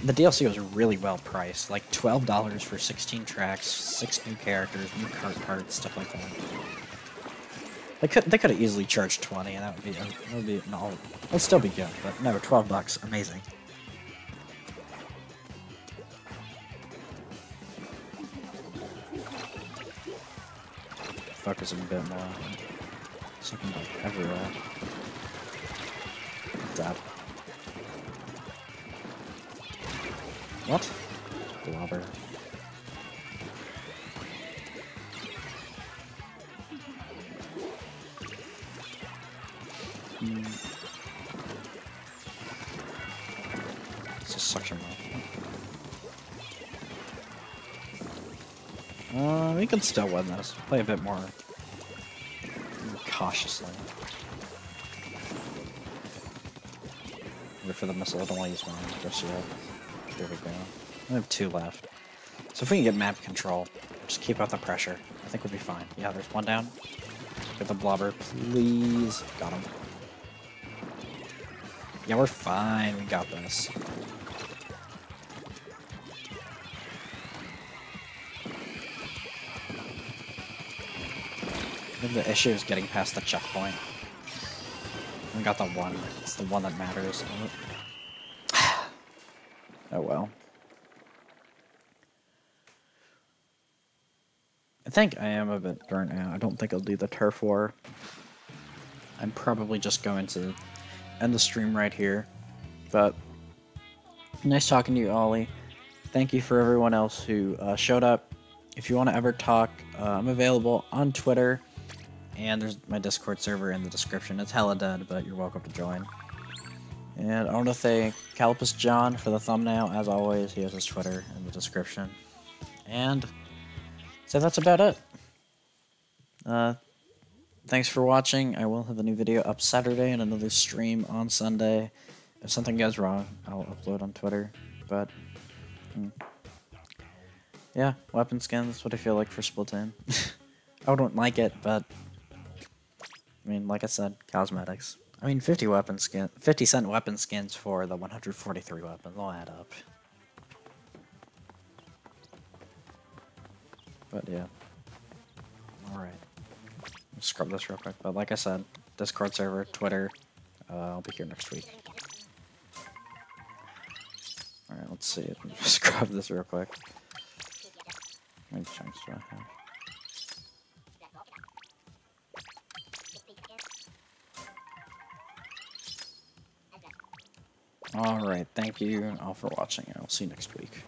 The DLC was really well priced, like $12 for 16 tracks, 6 new characters, new cart parts, stuff like that. They could have easily charged 20, and that would be no, it'd still be good. But no, $12, amazing. Focus a bit more. Something like everywhere. Dead. What? Blobber. It's a suction mode. We can still win this. Play a bit more cautiously. Wait for the missile. I don't want to use mine just yet. There we go. I have 2 left. So if we can get map control, just keep up the pressure. I think we'll be fine. Yeah, there's one down. Get the blobber, please. Got him. Yeah, we're fine. We got this. I think the issue is getting past the checkpoint. We got the one. It's the one that matters. Oh well. I think I am a bit burnt out. I don't think I'll do the turf war. I'm probably just going to end the stream right here. But nice talking to you, Ollie. Thank you for everyone else who showed up. If you want to ever talk, I'm available on Twitter, and there's my Discord server in the description. It's hella dead, but you're welcome to join. And I want to thank Calipus John for the thumbnail. As always, he has his Twitter in the description. And so that's about it. Thanks for watching. I will have a new video up Saturday and another stream on Sunday. If something goes wrong, I'll upload on Twitter. But yeah, weapon skins, that's what I feel like for Splatoon. I wouldn't like it, but I mean, like I said, cosmetics. I mean, 50 cent weapon skins for the 143 weapons. They'll add up. But yeah. Alright. Scrub this real quick. But like I said, Discord server, Twitter. I'll be here next week. Alright, let's see. Scrub this real quick. How many chunks do I have? Alright, thank you all for watching. I'll see you next week.